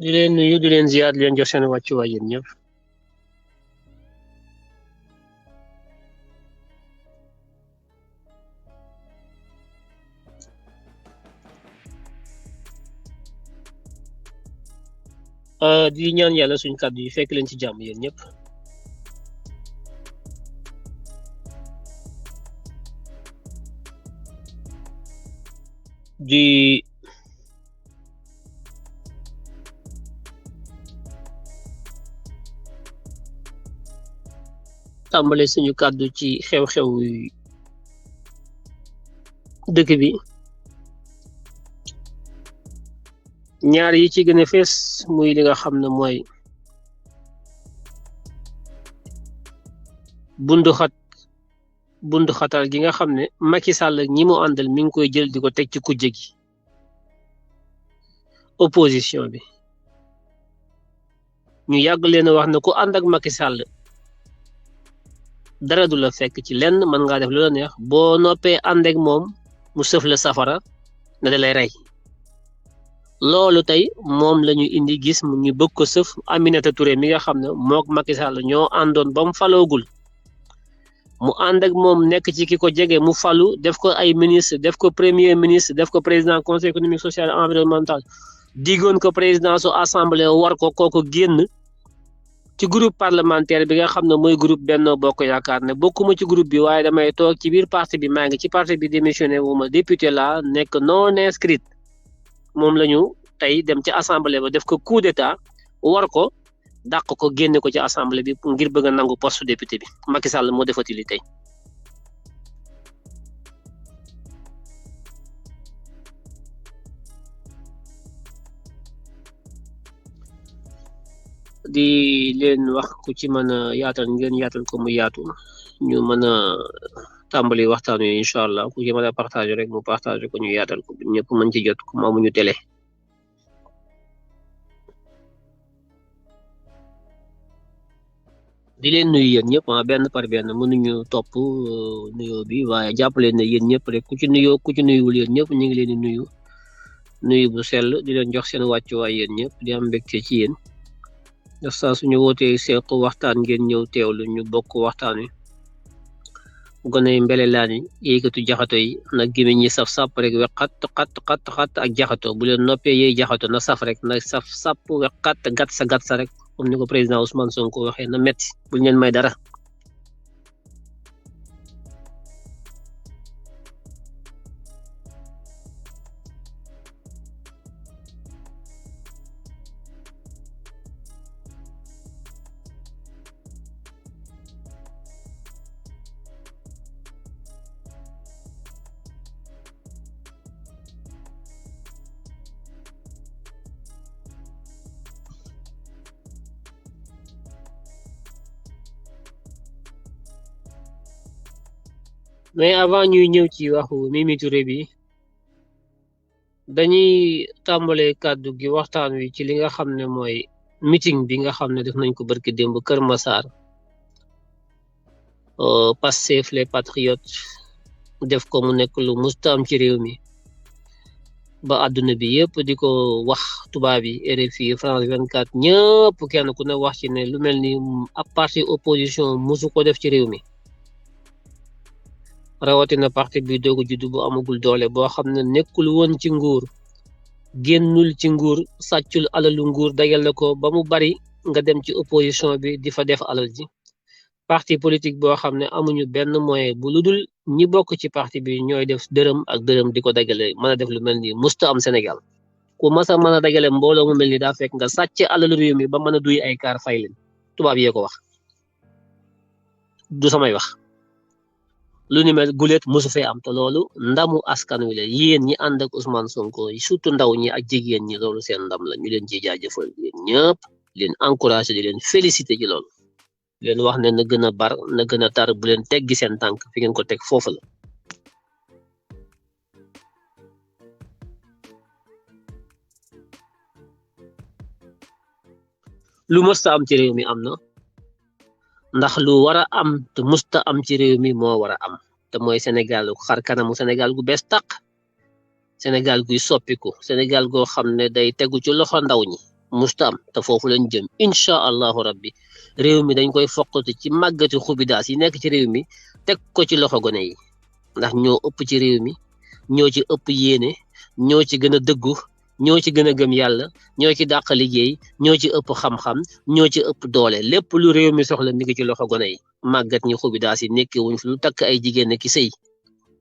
di leen nuyu di leen ziar di leen jox seen wàccuwaay yéen ñëpp. Di ñaan yàlla suñ kàddu yi fekk leen ci jàmm yéen ñëpp. di tàmbale suñu kàddu ci xew-xew dëkk bi ñaar yi ci gën a fees muy li nga xam ne mooy bundu xatal gi nga xam ne Macky Sall ak ñi mu àndal mi ngi koy jël di ko teg ci kujje gi opposition bi ñu yàgg leen a wax ne ku ànd ak Macky Sall dara du la fekk ci lenn mën ngaa def lu la neex boo noppee ànd ak moom mu sëf la safara na da lay rey loolu tey moom la ñu indi gis mu ñu bëgg ko sëf Aminata Touré mi nga xam ne mook Macky Sall ñoo àndoon ba mu faloogul mu ànd ak moom nekk ci ki ko jege mu falu def ko ay ministre def ko premier ministre def ko président conseil économique social et environnemental diggoon ko président su assemblée war ko kooku génn ci groupe parlementaire bi nga xam ne mooy groupe Benno Bokk Yaakaar ne bokkuma ci groupe bi waaye damay toog ci biir parti bi maa ngi ci parti bi démissionné wu ma député la nekk non inscrit moom la ñu tey dem ci assemblée ba def ko coup d'état war ko dàq ko génne ko ci assemblée bi ngir bëgg a nangu poste député bi Macky Sall moo defati li tey. di leen wax ku ci mën a yaatal ngeen yaatal ko mu yaatu ñu mën a tàmbali waxtaan wi incha allah ku ci mën a partagé rek mu partagé ko ñu yaatal ko ñëpp mën ci jot ko amuñu télé. di leen nuyu yéen ñëpp benn par benn mënuñu topp nuyoo bi waaye jàppale ne yéen ñëpp rek ku ci nuyoo ku ci nuyuwul yéen ñëpp ñu ngi leen di nuyu bu sell di leen jox seen wàccuwaay yéen ñëpp di am mbégte ci yéen ndax saa suñu wootee seq waxtaan ngeen ñëw teewlu ñu bokk waxtaan wi gone yi mbele laan yi yéykatu jaxato yi nag gémmiñ ñi saf sàpp rek we xat ak jaxato bu leen noppee yey jaxato na saf rek na saf sàpp we xat gat sa rek comme ni ko président Ousmane Sonko waxee na metti buñ leen may dara. mais avant ñuy ñëw ci waxu Mimi Touré bi dañuy tàmbale kàddu gi waxtaan wi ci li nga xam ne mooy meeting bi nga xam ne def nañ ko barki démb Kër Massar Pastef les patriotes def ko mu nekk lu musta am ci réew mi ba àdduna bi yëpp di ko wax tubaab yi RFI France 24 ñëpp kenn ku ne wax ci ne lu mel ni ab parti opposition musu ko def ci réew mi rawatina parti bi doog a juddu bu amagul doole boo xam ne nekkul woon ci nguur génnul ci nguur sàccul alalu nguur dajale ko ba mu bari nga dem ci opposition bi di fa def alal ji parti politique boo xam ne amuñu benn moyen bu ludul ñi bokk ci parti bi ñooy def dërëm ak dërëm di ko dajale mën a def lu mel ni musta am Sénégal ku masa mën a dajale mbooloo mu mel ni daa fekk nga sàcc alalu réew mi ba mën a duy ay kaar fay leen tubaab yee ko wax du samay wax. lu ni mel guleet mosu fee am te loolu ndamu askan wi la yéen ñi ànd ak Ousmane Sonko surtout ndaw ñi ak jigéen ñi loolu seen ndam la ñu leen ciy jaajëfal yéen ñëpp leen encouragé di leen félicité ci loolu leen wax ne na gën a bar na gën a tar bu leen teggi seen tànk fi ngeen ko teg foofu la. lu mësta am ci réew mi am na. ndax lu war a am te musta am ci réew mi moo war a am te mooy Sénégal xar kanamu Sénégal gu bees tàq Sénégal guy soppiku Sénégal goo xam ne day tegu ci loxo ndaw ñi mustam te foofu lañ jëm incha allahu rabbi réew mi dañ koy foqati ci màggati xubidaas yi nekk ci réew mi teg ko ci loxo gone yi ndax ñoo ëpp ci réew mi ñoo ci ëpp yéene ñoo ci gën a dëggu ñoo ci gën a gëm yàlla ñoo ci dàq liggéey ñoo ci ëpp xam-xam ñoo ci ëpp doole lépp lu réew mi soxla mi ngi ci loxo gone yi màggat ñi xubidaas yi nekk wuñ fi lu takk ay jigéen ki sëy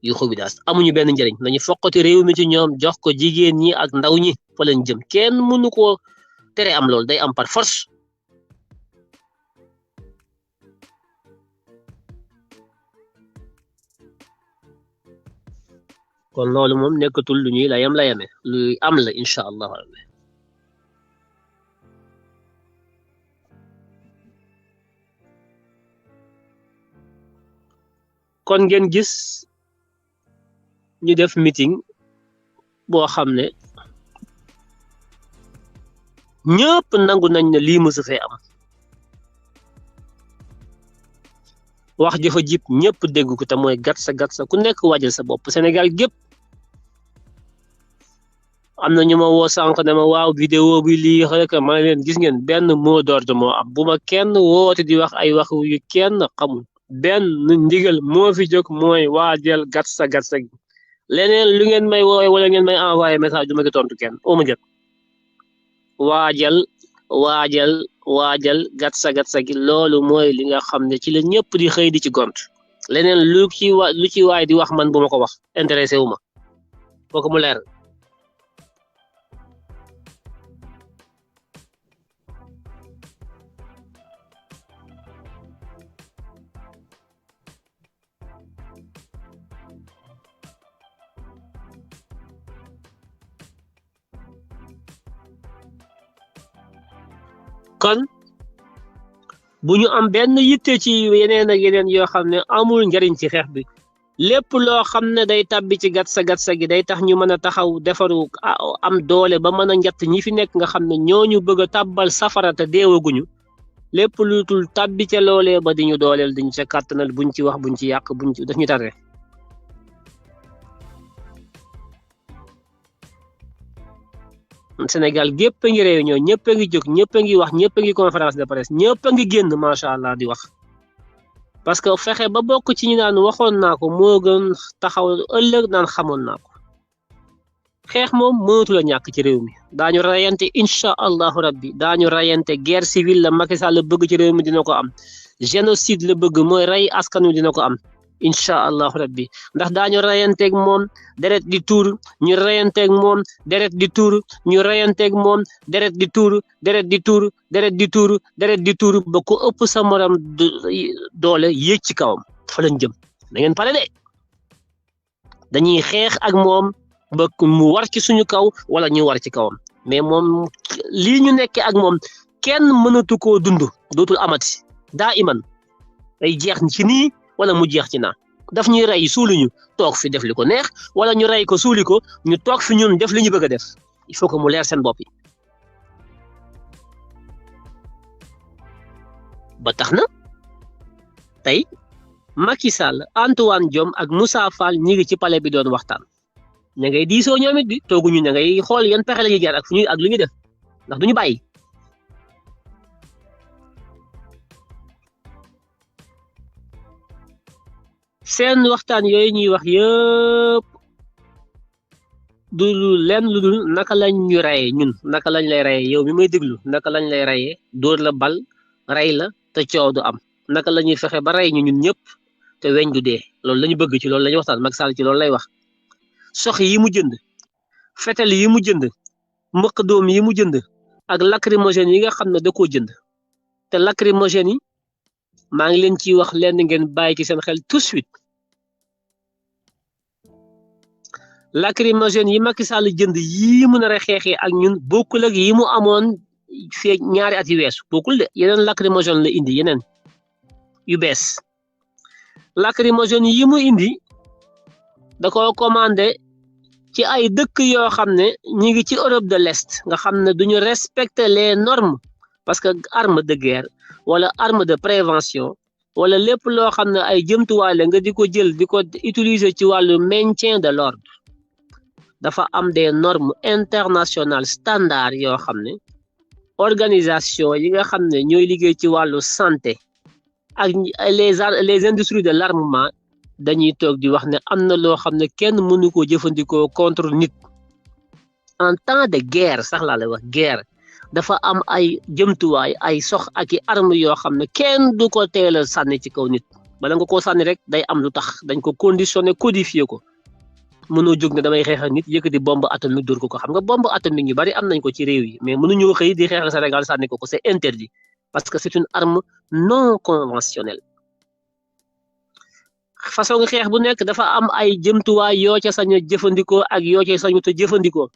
yu xubidaas amuñu benn njëriñ nañu foqati réew mi ci ñoom jox ko jigéen ñi ak ndaw ñi fa lañ jëm kenn mënu koo tere am loolu day am par force kon loolu moom nekkatul lu ñuy layame luy am la incha allahu rabbi kon ngeen gis ñu def meeting boo xam ne ñëpp nangu nañ ne lii mësu fee am wax jëfa jib ñëpp dégg ko te mooy gat sa ku nekk waajal sa bopp Sénégal gépp am na ñu ma woo sànq ne ma waaw vidéo bi lii rek ma leen gis ngeen benn mot d'ordre moo am bu ma kenn woote di wax ay wax yu kenn xamul benn ndigal moo fi jóg mooy waajal gat sa gi leneen lu ngeen may woowee wala ngeen may envoyé message du ma ko tontu kenn oo ma jot waajal gat sa gi loolu mooy li nga xam ne ci la ñëpp di xëy di ci gont leneen lu ci waay di wax man bu ma ko wax intéressé wu ma kooku mu leer kon bu ñu am benn yitte ci yeneen ak yeneen yoo xam ne amul njariñ ci xeex bi lépp loo xam ne day tabbi ci gat sa gi day tax ñu mën a taxaw defaru am doole ba mën a njatt ñi fi nekk nga xam ne ñooñu bëgg a tàbbal safara te deewaguñu lépp lu tul tabbi ca loolee ba di ñu dooleel diñ ca kàttanal buñ ci wax buñ ci yàq buñ ci daf ñu tare Sénégal gépp a ngi réunion ñëpp a ngi jóg ñëpp a ngi wax ñëpp a ngi conférence de presse ñëpp a ngi génn macha allah di wax parce que fexe ba bokk ci ñu naan waxoon naa ko moo gën taxaw ëllëg naan xamoon naa ko xeex moom mënatu la ñàkk ci réew mi daañu rayante incha allahu rabbi daañu rayante guerre civile la Macky Sall la bëgg ci réew mi dina ko am génocide la bëgg mooy rey askan wi dina ko am incha allahu rabbi ndax daañu rayanteeg moom deret di tuur ñu rayanteeg moom deret di tuur ñu rayanteeg moom deret di tuur deret di tuur deret di tuur deret di tuur ba ku ëpp sa morom doole yéeg ci kawam fa lañ jëm da ngeen pare de dañuy xeex ak moom ba mu war ci suñu kaw wala ñu war ci kawam mais moom lii ñu nekkee ak moom kenn mënatu koo dund dootul amati daa iman day jeex ci nii wala mu jeex ci naa daf ñuy rey suuli ñu toog fi def li ko neex wala ñu rey ko suuli ko ñu toog fi ñun def li ñu bëgg a def il faut que mu leer seen bopp yi ba tax na tey Macky Sall Antoine Diome ak Moussa Fall ñi ngi ci palais bi doon waxtaan ña ngay diisoo ñoom it bi tooguñu ña ngay xool yan pexe la ñuy jaar ak fu ñuy ak lu ñuy def ndax duñu bàyyi seen waxtaan yooyu ñuy wax yëpp du lenn lu dul naka lañ ñu reyee ñun naka lañ lay reyee yow mi may déglu naka lañ lay reyee dóor la bal rey la te coow du am naka la ñuy fexe ba rey ñu ñun ñëpp te weñ du dee loolu la ñu bëgg ci loolu la ñu waxtaan Macky Sall ci loolu lay wax sox yi mu jënd fetel yi mu jënd mëq doom yi mu jënd ak lacrymogène yi nga xam ne da koo jënd te lacrymogène yi maa ngi leen ciy wax lenn ngeen bàyyi ci seen xel tout de suite lacrymogène yi Macky Sall jënd yii mu nar a xeexee ak ñun bokkul ak yi mu amoon fee ñaari at yu weesu bokkul de yeneen lacrymogène la indi yeneen yu bees lacrymogène yi mu indi da ko commandé ci ay dëkk yoo xam ne ñi ngi ci Europe de l'Est nga xam ne duñu respecter les normes parce que arme de guerre wala arme de prévention wala lépp loo xam ne ay jëmtuwaay la nga di ko jël di ko utiliser ci wàllu maintien de l'ordre dafa am des normes internationales standards yoo xam ne organisation yi nga xam ne ñooy liggéey ci wàllu santé ak les industries de l'armement dañuy toog di wax ne am na loo xam ne kenn mënu ko jëfandikoo contre nit en temps de guerre sax laa lay wax guerre dafa am ay jëmtuwaay ay sox ak i armes yoo xam ne kenn du ko teel a sànni ci kaw nit bala nga koo sànni rek day am lu tax dañ ko conditionné codifié ko mënoo jóg ne damay xeexal nit yëkkati bombe atomique dóor ko xam nga bombe atomique ñu bari am nañ ko ci réew yi mais mënuñoo xëy di xeexal Sénégal sànni ko c'est interdit parce que c'est une arme non conventionnelle façon nga xeex bu nekk dafa am ay jëmtuwaay yoo ca sañ a jëfandikoo ak yoo ca sañu te jëfandikoo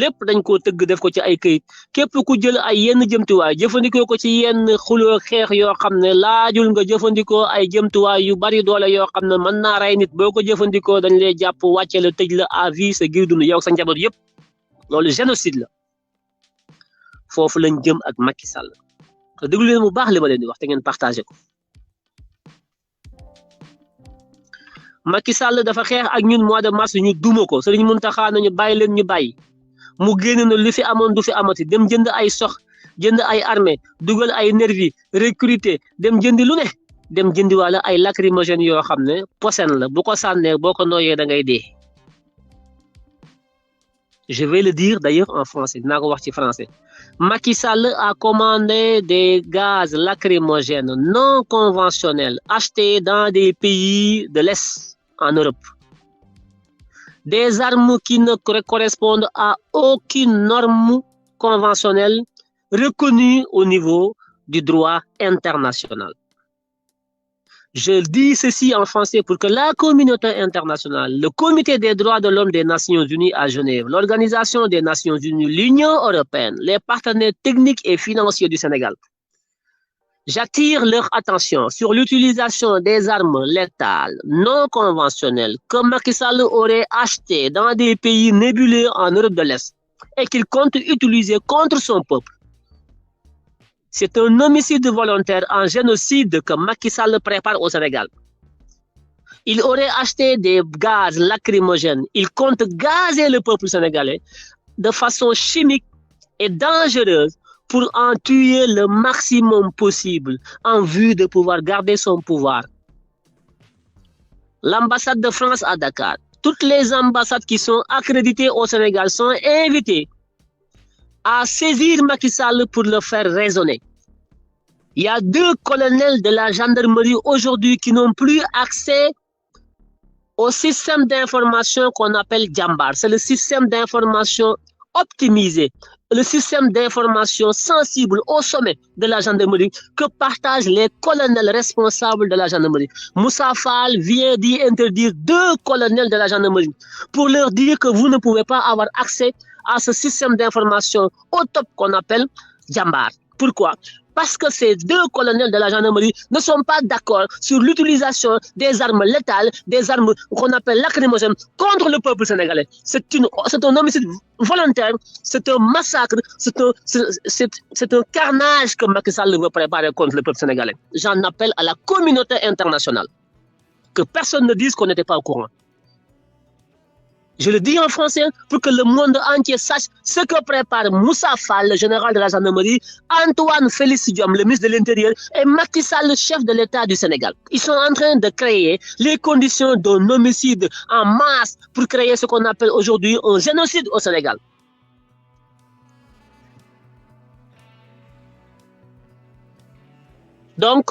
lépp dañ koo tëgg def ko ci ay këyit képp ku jël ay yenn jëmtuwaay jëfandikoo ko ci yenn xuloo xeex yoo xam ne laajul nga jëfandikoo ay jëmtuwaay yu bari doole yoo xam ne mën naa rey nit boo ko jëfandikoo dañ lay jàpp wàcce la tëj la à vie sa giir dund yow sa njaboot yëpp loolu génocide la foofu lañ jëm ak Macky Sall te déglu leen bu baax li ma leen di wax te ngeen partagé ko Macky Sall dafa xeex ak ñun mois de mars ñu duma ko Serigne Mountakha nañu bàyyi leen ñu bàyyi mu génn na li fi amoon du fi amati dem jënd ay sox jënd ay armée dugal ay nervi recruter dem jëndi lu ne dem jëndi wala ay lacrymogènes yoo xam ne posen la bu ko sànnee boo ko nooyee da ngay dee je vais le dire d'ailleurs en français dinaa ko wax ci français Macky Sall a commandé des gaz lacrymogènes non conventionnels achetés dans des pays de l'Est en Europe. Des armes qui ne correspondent à aucune norme conventionnelle reconnue au niveau du droit international. Je dis ceci en français pour que la communauté internationale, le Comité des droits de l'homme des Nations Unies à Genève, l'Organisation des Nations Unies, l'Union européenne, les partenaires techniques et financiers du Sénégal, j'attire leur attention sur l'utilisation des armes létales non conventionnelles que Macky Sall aurait achetées dans des pays nébuleux en Europe de l'Est et qu'il compte utiliser contre son peuple. C'est un homicide volontaire en génocide que Macky Sall prépare au Sénégal. Il aurait acheté des gaz lacrymogènes. Il compte gazer le peuple sénégalais de façon chimique et dangereuse pour en tuer le maximum possible en vue de pouvoir garder son pouvoir. L'ambassade de France à Dakar, toutes les ambassades qui sont accréditées au Sénégal sont invitées à saisir Macky Sall pour le faire raisonner. Il y a 2 colonels de la gendarmerie aujourd'hui qui n'ont plus accès au système d'information qu'on appelle Jambar. C'est le système d'information optimisé, le système d'information sensible au sommet de la gendarmerie que partagent les colonels responsables de la gendarmerie. Moussa Fall vient d'y interdire 2 colonels de la gendarmerie pour leur dire que vous ne pouvez pas avoir accès à ce système d'information au top qu'on appelle Jambar. Pourquoi? Parce que ces 2 colonels de la gendarmerie ne sont pas d'accord sur l'utilisation des armes létales, des armes qu'on appelle lacrymogènes contre le peuple sénégalais. C'est un homicide volontaire, c'est un massacre, c'est un carnage que Macky Sall veut préparer contre le peuple sénégalais. J'en appelle à la communauté internationale. Que personne ne dise qu'on n'était pas au courant. Je le dis en français pour que le monde entier sache ce que prépare Moussa Fall, le général de la gendarmerie, Antoine Félix Diome, le ministre de l'Intérieur, et Macky Sall, le chef de l'État du Sénégal. Ils sont en train de créer les conditions d'un homicide en masse pour créer ce qu'on appelle aujourd'hui un génocide au Sénégal. Donc,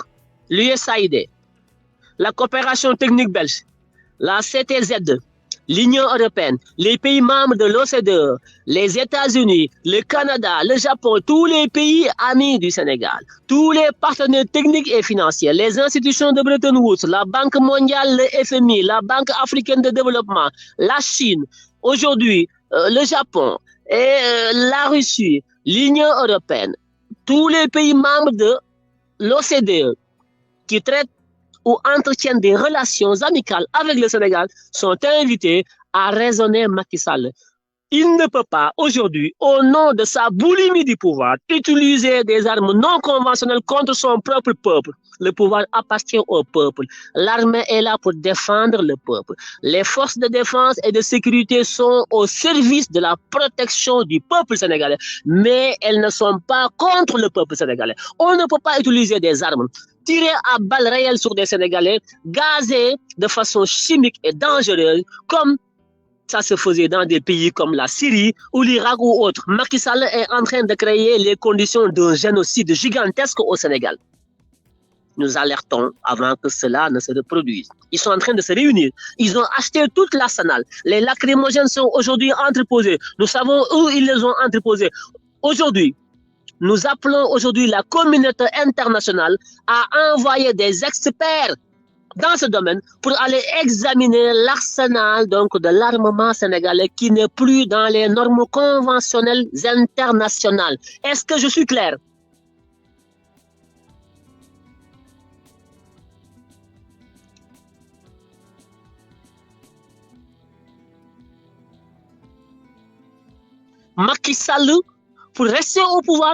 l'USAID, la coopération technique belge, la CTZ, l'Union européenne, les pays membres de l'OCDE, les États-Unis, le Canada, le Japon, tous les pays amis du Sénégal, tous les partenaires techniques et financiers, les institutions de Bretton Woods, la Banque mondiale, le FMI, la Banque africaine de développement, la Chine, aujourd'hui le Japon et la Russie, l'Union européenne, tous les pays membres de l'OCDE qui traitent ou entretiennent des relations amicales avec le Sénégal sont invités à raisonner Macky Sall. Il ne peut pas aujourd'hui, au nom de sa boulimie du pouvoir, utiliser des armes non conventionnelles contre son propre peuple. Le pouvoir appartient au peuple. L'armée est là pour défendre le peuple. Les forces de défense et de sécurité sont au service de la protection du peuple sénégalais, mais elles ne sont pas contre le peuple sénégalais. On ne peut pas utiliser des armes, tirer à balles réelles sur des Sénégalais, gazer de façon chimique et dangereuse, comme ça se faisait dans des pays comme la Syrie ou l'Irak ou autres. Macky Sall est en train de créer les conditions d'un génocide gigantesque au Sénégal. Nous alertons avant que cela ne se reproduise. Ils sont en train de se réunir. Ils ont acheté toute l'arsenal. Les lacrymogènes sont aujourd'hui entreposés. Nous savons où ils les ont entreposés. Aujourd'hui, nous appelons aujourd'hui la communauté internationale à envoyer des experts dans ce domaine pour aller examiner l'arsenal donc de l'armement sénégalais qui n'est plus dans les normes conventionnelles internationales. Est-ce que je suis clair? Macky Sall, pour rester au pouvoir,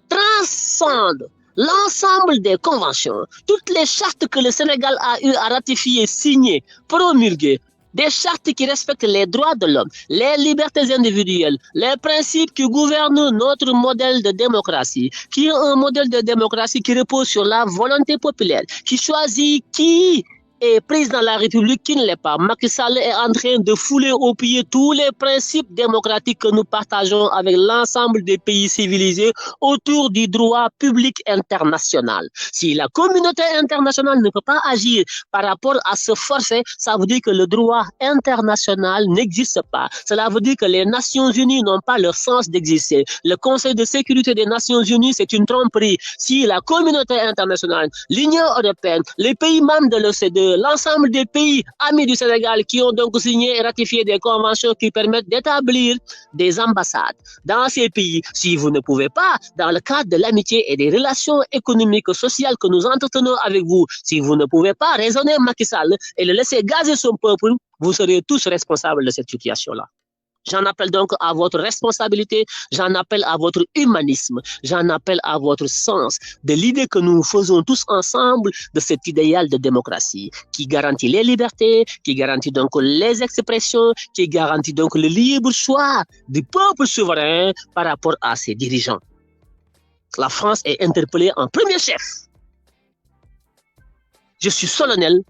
transcende l'ensemble des conventions, toutes les chartes que le Sénégal a eu à ratifier, signer, promulguer, des chartes qui respectent les droits de l'homme, les libertés individuelles, les principes qui gouvernent notre modèle de démocratie, qui est un modèle de démocratie qui repose sur la volonté populaire, qui choisit qui est président de la République, qui ne l'est pas. Macky Sall est en train de fouler au pied tous les principes démocratiques que nous partageons avec l'ensemble des pays civilisés autour du droit public international. Si la communauté internationale ne peut pas agir par rapport à ce forfait, ça veut dire que le droit international n'existe pas. Cela veut dire que les Nations Unies n'ont pas leur sens d'exister. Le Conseil de sécurité des Nations Unies, c'est une tromperie. Si la communauté internationale, l'Union européenne, les pays membres de l'OCDE, l'ensemble des pays amis du Sénégal qui ont donc signé et ratifié des conventions qui permettent d'établir des ambassades dans ces pays. Si vous ne pouvez pas, dans le cadre de l'amitié et des relations économiques et sociales que nous entretenons avec vous, si vous ne pouvez pas raisonner Macky Sall et le laisser gazer son peuple, vous serez tous responsables de cette situation-là. J'en appelle donc à votre responsabilité, j'en appelle à votre humanisme, j'en appelle à votre sens de l'idée que nous faisons tous ensemble de cet idéal de démocratie qui garantit les libertés, qui garantit donc les expressions, qui garantit donc le libre choix du peuple souverain par rapport à ses dirigeants. La France est interpellée en premier chef. Je suis solennel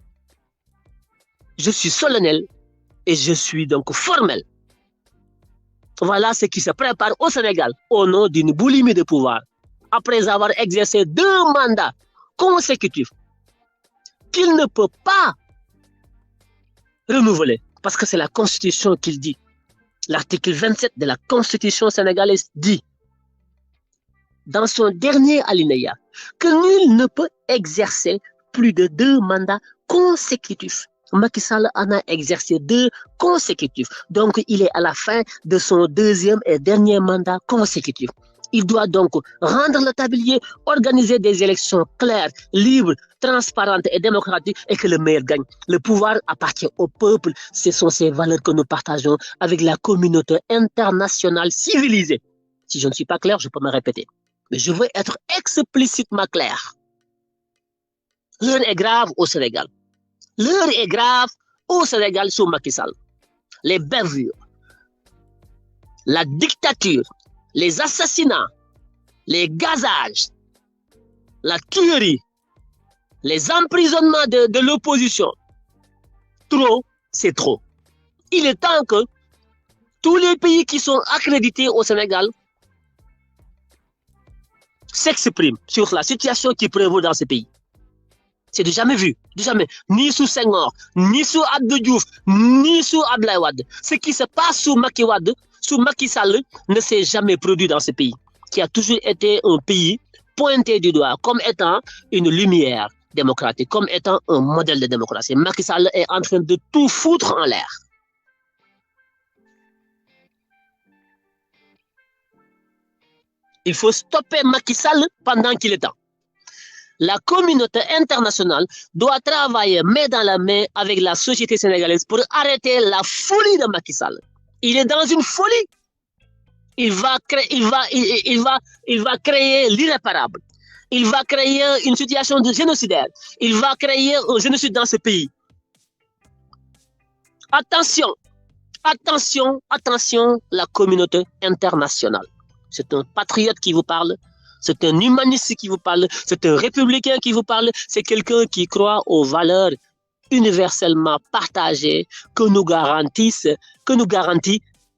et je suis donc formel. Voilà ce qui se prépare au Sénégal au nom d'une boulimie de pouvoir, après avoir exercé 2 mandats consécutifs qu'il ne peut pas renouveler, parce que c'est la Constitution qui le dit. L'article 27 de la Constitution sénégalaise dit, dans son dernier alinéa, que nul ne peut exercer plus de 2 mandats consécutifs. Macky Sall en a exercé 2 consécutifs. Donc, il est à la fin de son 2e et dernier mandat consécutif. Il doit donc rendre le tablier, organiser des élections claires, libres, transparentes et démocratiques et que le meilleur gagne. Le pouvoir appartient au peuple. Ce sont ces valeurs que nous partageons avec la communauté internationale civilisée. Si je ne suis pas clair, je peux me répéter. Mais je veux être explicitement clair. L'heure est grave au Sénégal. L'heure est grave au Sénégal sous Macky Sall. Les bavures, la dictature, les assassinats, les gazages, la tuerie, les emprisonnements de l'opposition. Trop, c'est trop. Il est temps que tous les pays qui sont accrédités au Sénégal s'expriment sur la situation qui prévaut dans ce pays. C'est du jamais vu, du jamais. Ni sous Senghor, ni sous Abdou Diouf, ni sous Abdoulaye Wade. Ce qui se passe sous Macky Wade, sous Macky Sall, ne s'est jamais produit dans ce pays, qui a toujours été un pays pointé du doigt comme étant une lumière démocratique, comme étant un modèle de démocratie. Macky Sall est en train de tout foutre en l'air. Il faut stopper Macky Sall pendant qu'il est temps. La communauté internationale doit travailler main dans la main avec la société sénégalaise pour arrêter la folie de Macky Sall. Il est dans une folie. Il va créer l'irréparable. Il va créer une situation de génocidaire. Il va créer un génocide dans ce pays. Attention, attention, attention, la communauté internationale. C'est un patriote qui vous parle, c'est un humaniste qui vous parle, c'est un républicain qui vous parle, c'est quelqu'un qui croit aux valeurs universellement partagées que nous garantit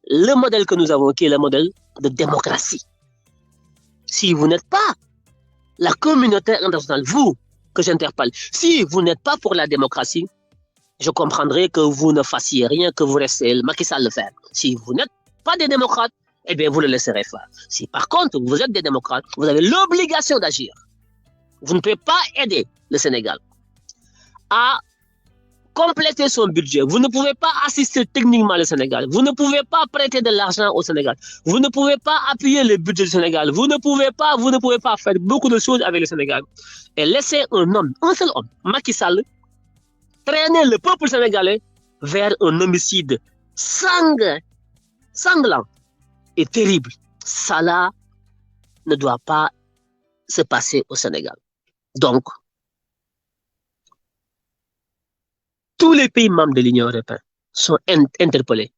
le modèle que nous avons, qui est le modèle de démocratie. Si vous n'êtes pas la communauté internationale, vous, que j'interpelle, si vous n'êtes pas pour la démocratie, je comprendrai que vous ne fassiez rien, que vous restez le Macky Sall le faire. Si vous n'êtes pas des démocrates, eh bien, vous le laisserez faire. Si par contre, vous êtes des démocrates, vous avez l'obligation d'agir. Vous ne pouvez pas aider le Sénégal à compléter son budget. Vous ne pouvez pas assister techniquement le Sénégal. Vous ne pouvez pas prêter de l'argent au Sénégal. Vous ne pouvez pas appuyer le budget du Sénégal. Vous ne pouvez pas faire beaucoup de choses avec le Sénégal. Et laisser un homme, un seul homme, Macky Sall, traîner le peuple sénégalais vers un homicide sanglant et terrible. Ça ne doit pas se passer au Sénégal. Donc, tous les pays membres de l'Union européenne sont interpellés.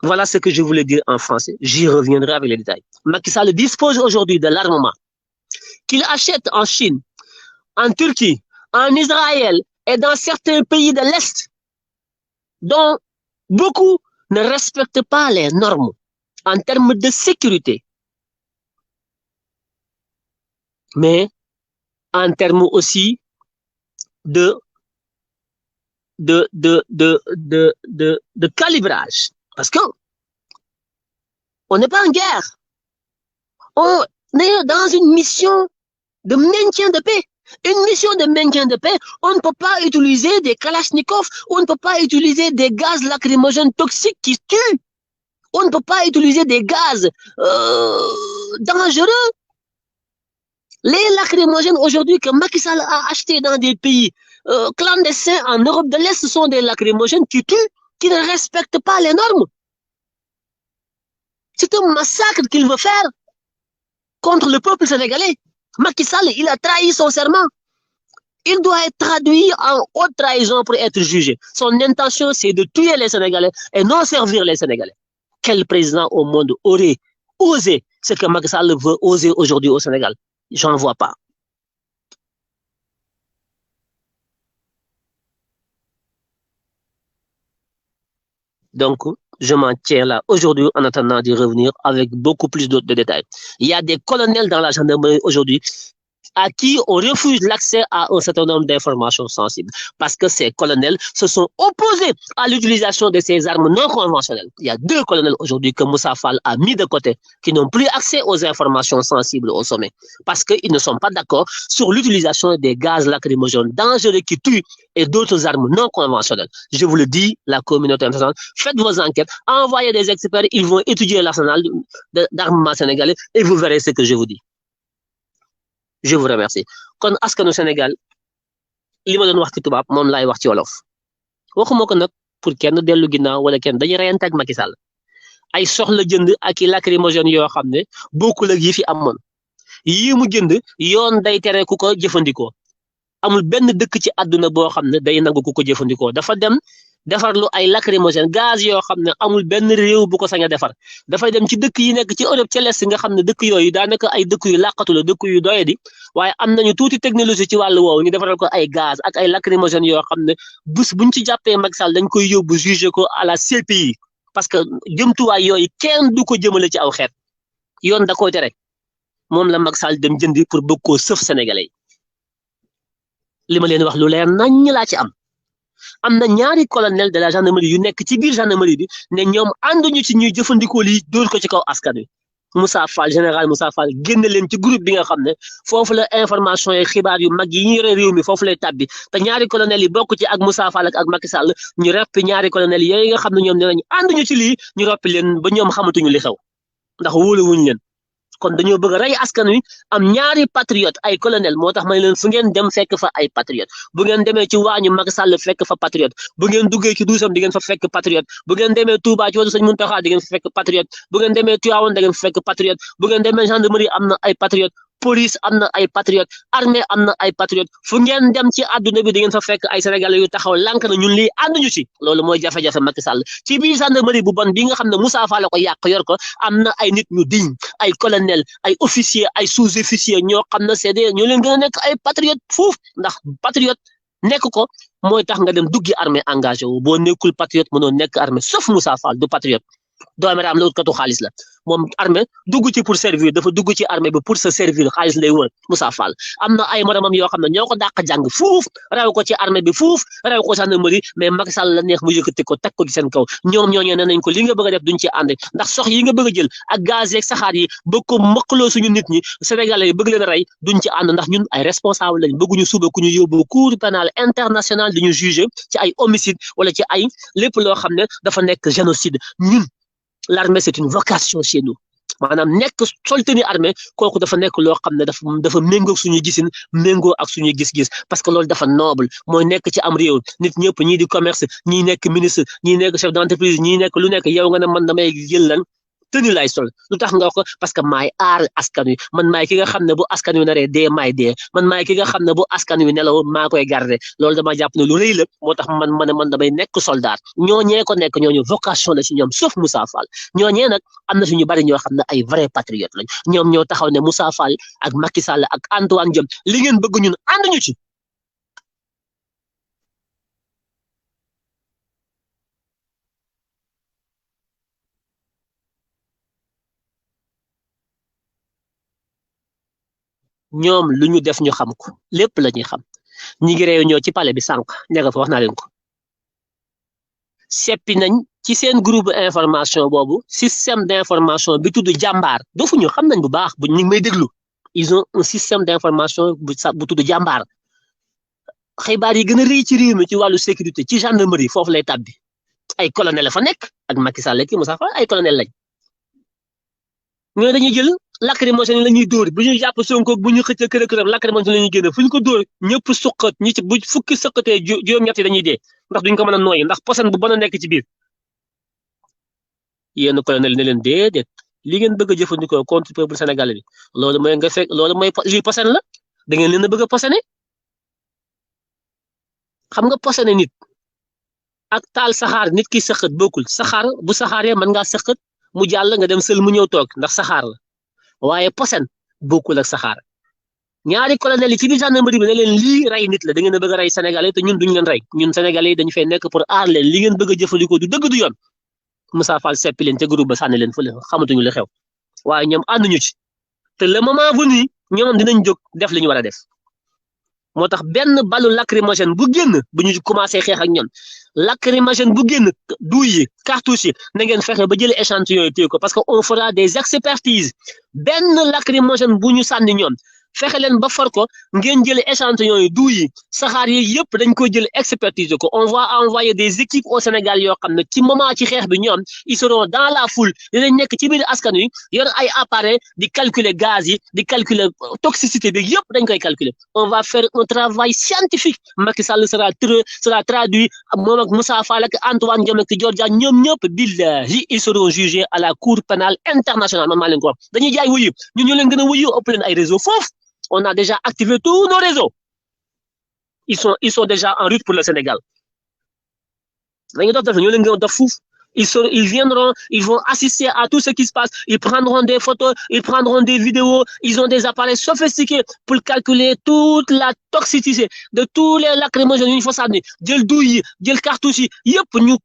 Voilà ce que je voulais dire en français. J'y reviendrai avec les détails. Macky Sall dispose aujourd'hui de l'armement qu'il achète en Chine, en Turquie, en Israël et dans certains pays de l'Est, dont beaucoup ne respectent pas les normes en termes de sécurité, mais en termes aussi de calibrage. Parce que on n'est pas en guerre. On est dans une mission de maintien de paix. Une mission de maintien de paix, on ne peut pas utiliser des kalachnikovs, on ne peut pas utiliser des gaz lacrymogènes toxiques qui tuent, on ne peut pas utiliser des gaz dangereux. Les lacrymogènes aujourd'hui que Macky Sall a achetés dans des pays clandestins en Europe de l'Est, ce sont des lacrymogènes qui tuent, qui ne respectent pas les normes. C'est un massacre qu'il veut faire contre le peuple sénégalais. Macky Sall, il a trahi son serment. Il doit être traduit en haute trahison pour être jugé. Son intention, c'est de tuer les Sénégalais et non servir les Sénégalais. Quel président au monde aurait osé ce que Macky Sall veut oser aujourd'hui au Sénégal? J'en vois pas. Donc, je m'en tiens là aujourd'hui en attendant d'y revenir avec beaucoup plus de détails. Il y a des colonels dans la gendarmerie aujourd'hui à qui on refuse l'accès à un certain nombre d'informations sensibles parce que ces colonels se sont opposés à l'utilisation de ces armes non conventionnelles. Il y a 2 colonels aujourd'hui que Moussa Fall a mis de côté qui n'ont plus accès aux informations sensibles au sommet parce qu'ils ne sont pas d'accord sur l'utilisation des gaz lacrymogènes dangereux qui tuent et d'autres armes non conventionnelles. Je vous le dis, la communauté internationale, faites vos enquêtes, envoyez des experts, ils vont étudier l'arsenal d'armement sénégalais et vous verrez ce que je vous dis. Je vous remercie. Kon askanu Sénégal li ma doon wax ci tubaab moom laay wax ci wolof waxuma ko nag pour kenn dellu ginnaaw wala kenn dañuy reyante ak Macky Sall ay soxla jënd ak i lacrymogène yoo xam ne bokkul ak yi fi amoon yii mu jënd yoon day tere ku ko jëfandikoo amul benn dëkk ci àdduna boo xam ne day nangu ku ko jëfandikoo dafa dem defarlu ay lacrymogène gaz yoo xam ne amul benn réew bu ko sañ a defar dafay dem ci dëkk yi nekk ci Europe ca l'Est nga xam ne dëkk yooyu daanaka ay dëkk yu làqatu la dëkk yu doyadi waaye am nañu tuuti technologie ci wàllu woowu ñu defaral ko ay gaz ak ay lacrymogène yoo xam ne bés buñ ci jàppee Macky Sall dañ koy yóbbu juger ko à la CPI parce que jëmtuwaay yooyu kenn du ko jëmale ci aw xeet yoon da koy tere moom la Macky Sall dem jëndi pour bëgg koo sëf sénégalais li ma leen wax lu leer nañ laa ci am na ñaari colonel de la gendarmerie yu nekk ci biir gendarmerie bi ne ñoom ànduñu ci ñuy jëfandikoo lii dóor ko ci kaw askan wi Moussa Fall général Moussa Fall génne leen ci groupe bi nga xam ne foofu la information yi xibaar yu mag yi ñu yore réew mi foofu lay tàbbi te ñaari colonel yi bokk ci ak Moussa Fall ak Macky Sall ñu reppi ñaari colonel yooyu nga xam ne ñoom nee nañu ànduñu ci lii ñu reppi leen ba ñoom xamatuñu li xew ndax wóoluwuñu leen kon dañoo bëgg a rey askan wi am ñaari patriote ay colonel moo tax may leen fu ngeen dem fekk fa ay patriote bu ngeen demee ci waañu Macky Sall fekk fa patriote bu ngeen duggee ci duusam di ngeen fa fekk patriote bu ngeen demee Touba ci wàllu Sëñ Muntaxa di ngeen fa fekk patriote bu ngeen demee Tivaouane da ngeen fa fekk patriote bu ngeen demee gendarmerie am na ay patriote police am na ay patriote armée am na ay patriote fu ngeen dem ci àdduna bi di ngeen fa fekk ay sénégalais yu taxaw lànk na ñun lii ànduñu ci loolu mooy jafe-jafe Macky Sall ci biir gendarmerie bu bon bi nga xam ne Moussa Fall ko yàq yor ko am na ay nit ñu diñ ay colonel ay officier ay sous-officier ñoo xam ne c'est des ñoo leen gën a nekk ay patriote fuuf ndax patriote nekk ko mooy tax nga dem duggi armée engagé wu boo nekkul patriote mënoo nekk armée sauf Moussa Fall du patriote dooméram la utkatu xaalis la moom armée dugg ci pour servir dafa dugg ci armée bi pour se servir xaalis lay wër Moussa Fall am na ay moromam yoo xam ne ñoo ko dàq jàng fuuf rew ko ci armée bi fuuf rew ko gendarmerie mais Macky Sall la neex mu yëkkati ko teg ko ci seen kaw ñoom ñooñee ne nañ ko li nga bëgg a def duñ ci ànd ndax sox yi nga bëgg a jël ak gaz yeeg saxaar yi bëgg ko mëkkaloo suñu nit ñi sénégalais yi bëgg leen a rey duñ ci ànd ndax ñun ay responsable lañ bëgguñu suba ku ñu yóbbu cour pénal international di ñu juger ci ay homicide wala ci ay lépp loo xam ne dafa nekk génocide ñun l'armée c'est une vocation chez nous maanaam nekk sol tenue armée kooku dafa nekk loo xam ne dafa méngoo suñuy gisin méngoo ak suñuy gis-gis parce que loolu dafa noble mooy nekk ci am réew nit ñëpp ñii di commerce ñii nekk ministre ñii nekk chef d'entreprise ñii nekk lu nekk yow nga ne man damay jël lan tenue lay sol lu tax nga ko parce que maay aar askan wi man maay ki nga xam ne bu askan wi naree dee maay dee man maay ki nga xam ne bu askan wi nelaw maa koy garder loolu dama jàpp ne lu rëy la moo tax man damay nekk soldat ñooñee ko nekk ñooñu vocation la ci ñoom sauf Moussa Fall ñooñee nag am na suñu bari ñoo xam ne ay vrai patriote lañ ñoom ñoo taxaw ne Moussa Fall ak Macky Sall ak Antoine Diome li ngeen bëgg ñun ànduñu ci ñoom lu ñu def ñu xam ko lépp la ñuy xam ñi ngi réunion ci palais bi sànq ñaga fa wax naa leen ko seppi nañ ci seen groupe information boobu système d'information bi tudd jàmbaar dofuñu xam nañ bu baax bu ñu ngi may déglu ils ont un système d'information bu tudd jàmbaar xibaar yi gën a rëy ci réew mi ci wàllu sécurité ci gendarmerie foofu lay tàbbi ay colonel la fa nekk ak Macky Sall ki Moussa Fall ay colonel lañ ñooy dañuy jël lacrymogène la ñuy dóor bu ñu jàpp Sonko bu ñu xëcc kërëm lacrymogène la ñuy génne fu ñu ko dóor ñëpp suqat ñi ci bu fukki sëqatee juróom-ñett dañuy dee ndax duñ ko mën a nooyi ndax posen bu bon a nekk ci biir yéen colonel ne leen déedéet li ngeen bëgg a jëfandikoo contre peuple sénégalais bi loolu mooy nga fekk loolu mooy jus posen la da ngeen leen a bëgg a posene xam nga posene nit ak taal saxaar nit ki sëqat bokkul saxaar bu saxaaree mën ngaa sëqat mu jàll nga dem sël mu ñëw toog ndax saxaar la waaye posen bokkul ak saxaar ñaari colonel yi ci biir gendarmerie bi ne leen lii rey nit la da ngeen a bëgg a rey sénégalais te ñun duñ leen rey ñun sénégalais yi dañu fay nekk pour aar leen li ngeen bëgg a jëfandikoo du dëgg du yoon Moussa Fall seppi leen ca groupe ba sànni leen fële xamatuñu li xew waaye ñoom ànduñu ci te le moment venu ñoom dinañ jóg def li ñu war a def moo tax benn balu lacrymogène bu génn bu ñu commencé xeex ak ñoom lacrymogène bu génn douille yi cartouche yi na ngeen fexe ba jëlee échantillon yi téye ko parce que on fera des expertises benn lacrymogène bu ñu sànni ñoom fexe leen ba for ko ngeen jël échantillon yi du yi saxaar yi yëpp dañ ko jël expertise ko on va envoyer des équipes au Sénégal yoo xam ne ci moment ci xeex bi ñoom ils seront dans la foule dinañ nekk ci biir askan wi yor ay appareil di calculer gaz yi di calculer toxicité bi yëpp dañ koy calculer on va faire un travail scientifique Macky Sall sera traduit moom ak Moussa Fall ak Antoine Diome ak Dior Diagne ñoom ñëpp billahi ils seront jugés à la cour pénale internationale man maa leen ko wax dañuy jaay wuyu ñun ñu leen gën a wuyu ëpp leen ay réseau foofu on a déjà activé tous nos réseaux. Ils sont déjà en route pour le Sénégal. Ils viendront, ils vont assister à tout ce qui se passe. Ils prendront des photos, ils prendront des vidéos. Ils ont des appareils sophistiqués pour calculer toute la toxicité de tous les lacrymogènes. Il faut ça. Djel douille, djel cartouche, yep, ñu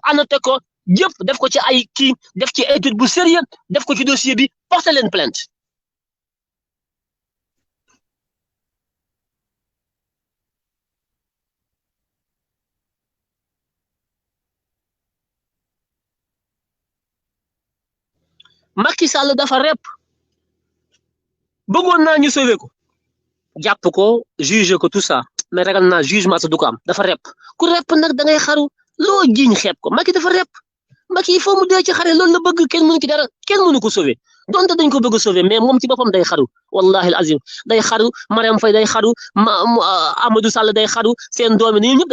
annoté ko, yep, def ko ci ay ki, def ci étude bu sérieux, def ko ci dossier bi, porter leen plainte. Macky Sall dafa rep bëggoon naa ñu sauver ko jàpp ko juger ko tout ça mais ragal naa jugement sa du ko am dafa rep ku rep nag da ngay xaru loo jiñ xeeb ko Macky dafa rep Macky il faut mu dee ci xare loolu la bëgg kenn mënu ci dara kenn mënu ko sauver donte dañ ko bëgg a sauver mais moom ci boppam day xaru wallahi al azim day xaru Mariam Faye day xaru Amadou Sall day xaru seen doomi ñoom ñëpp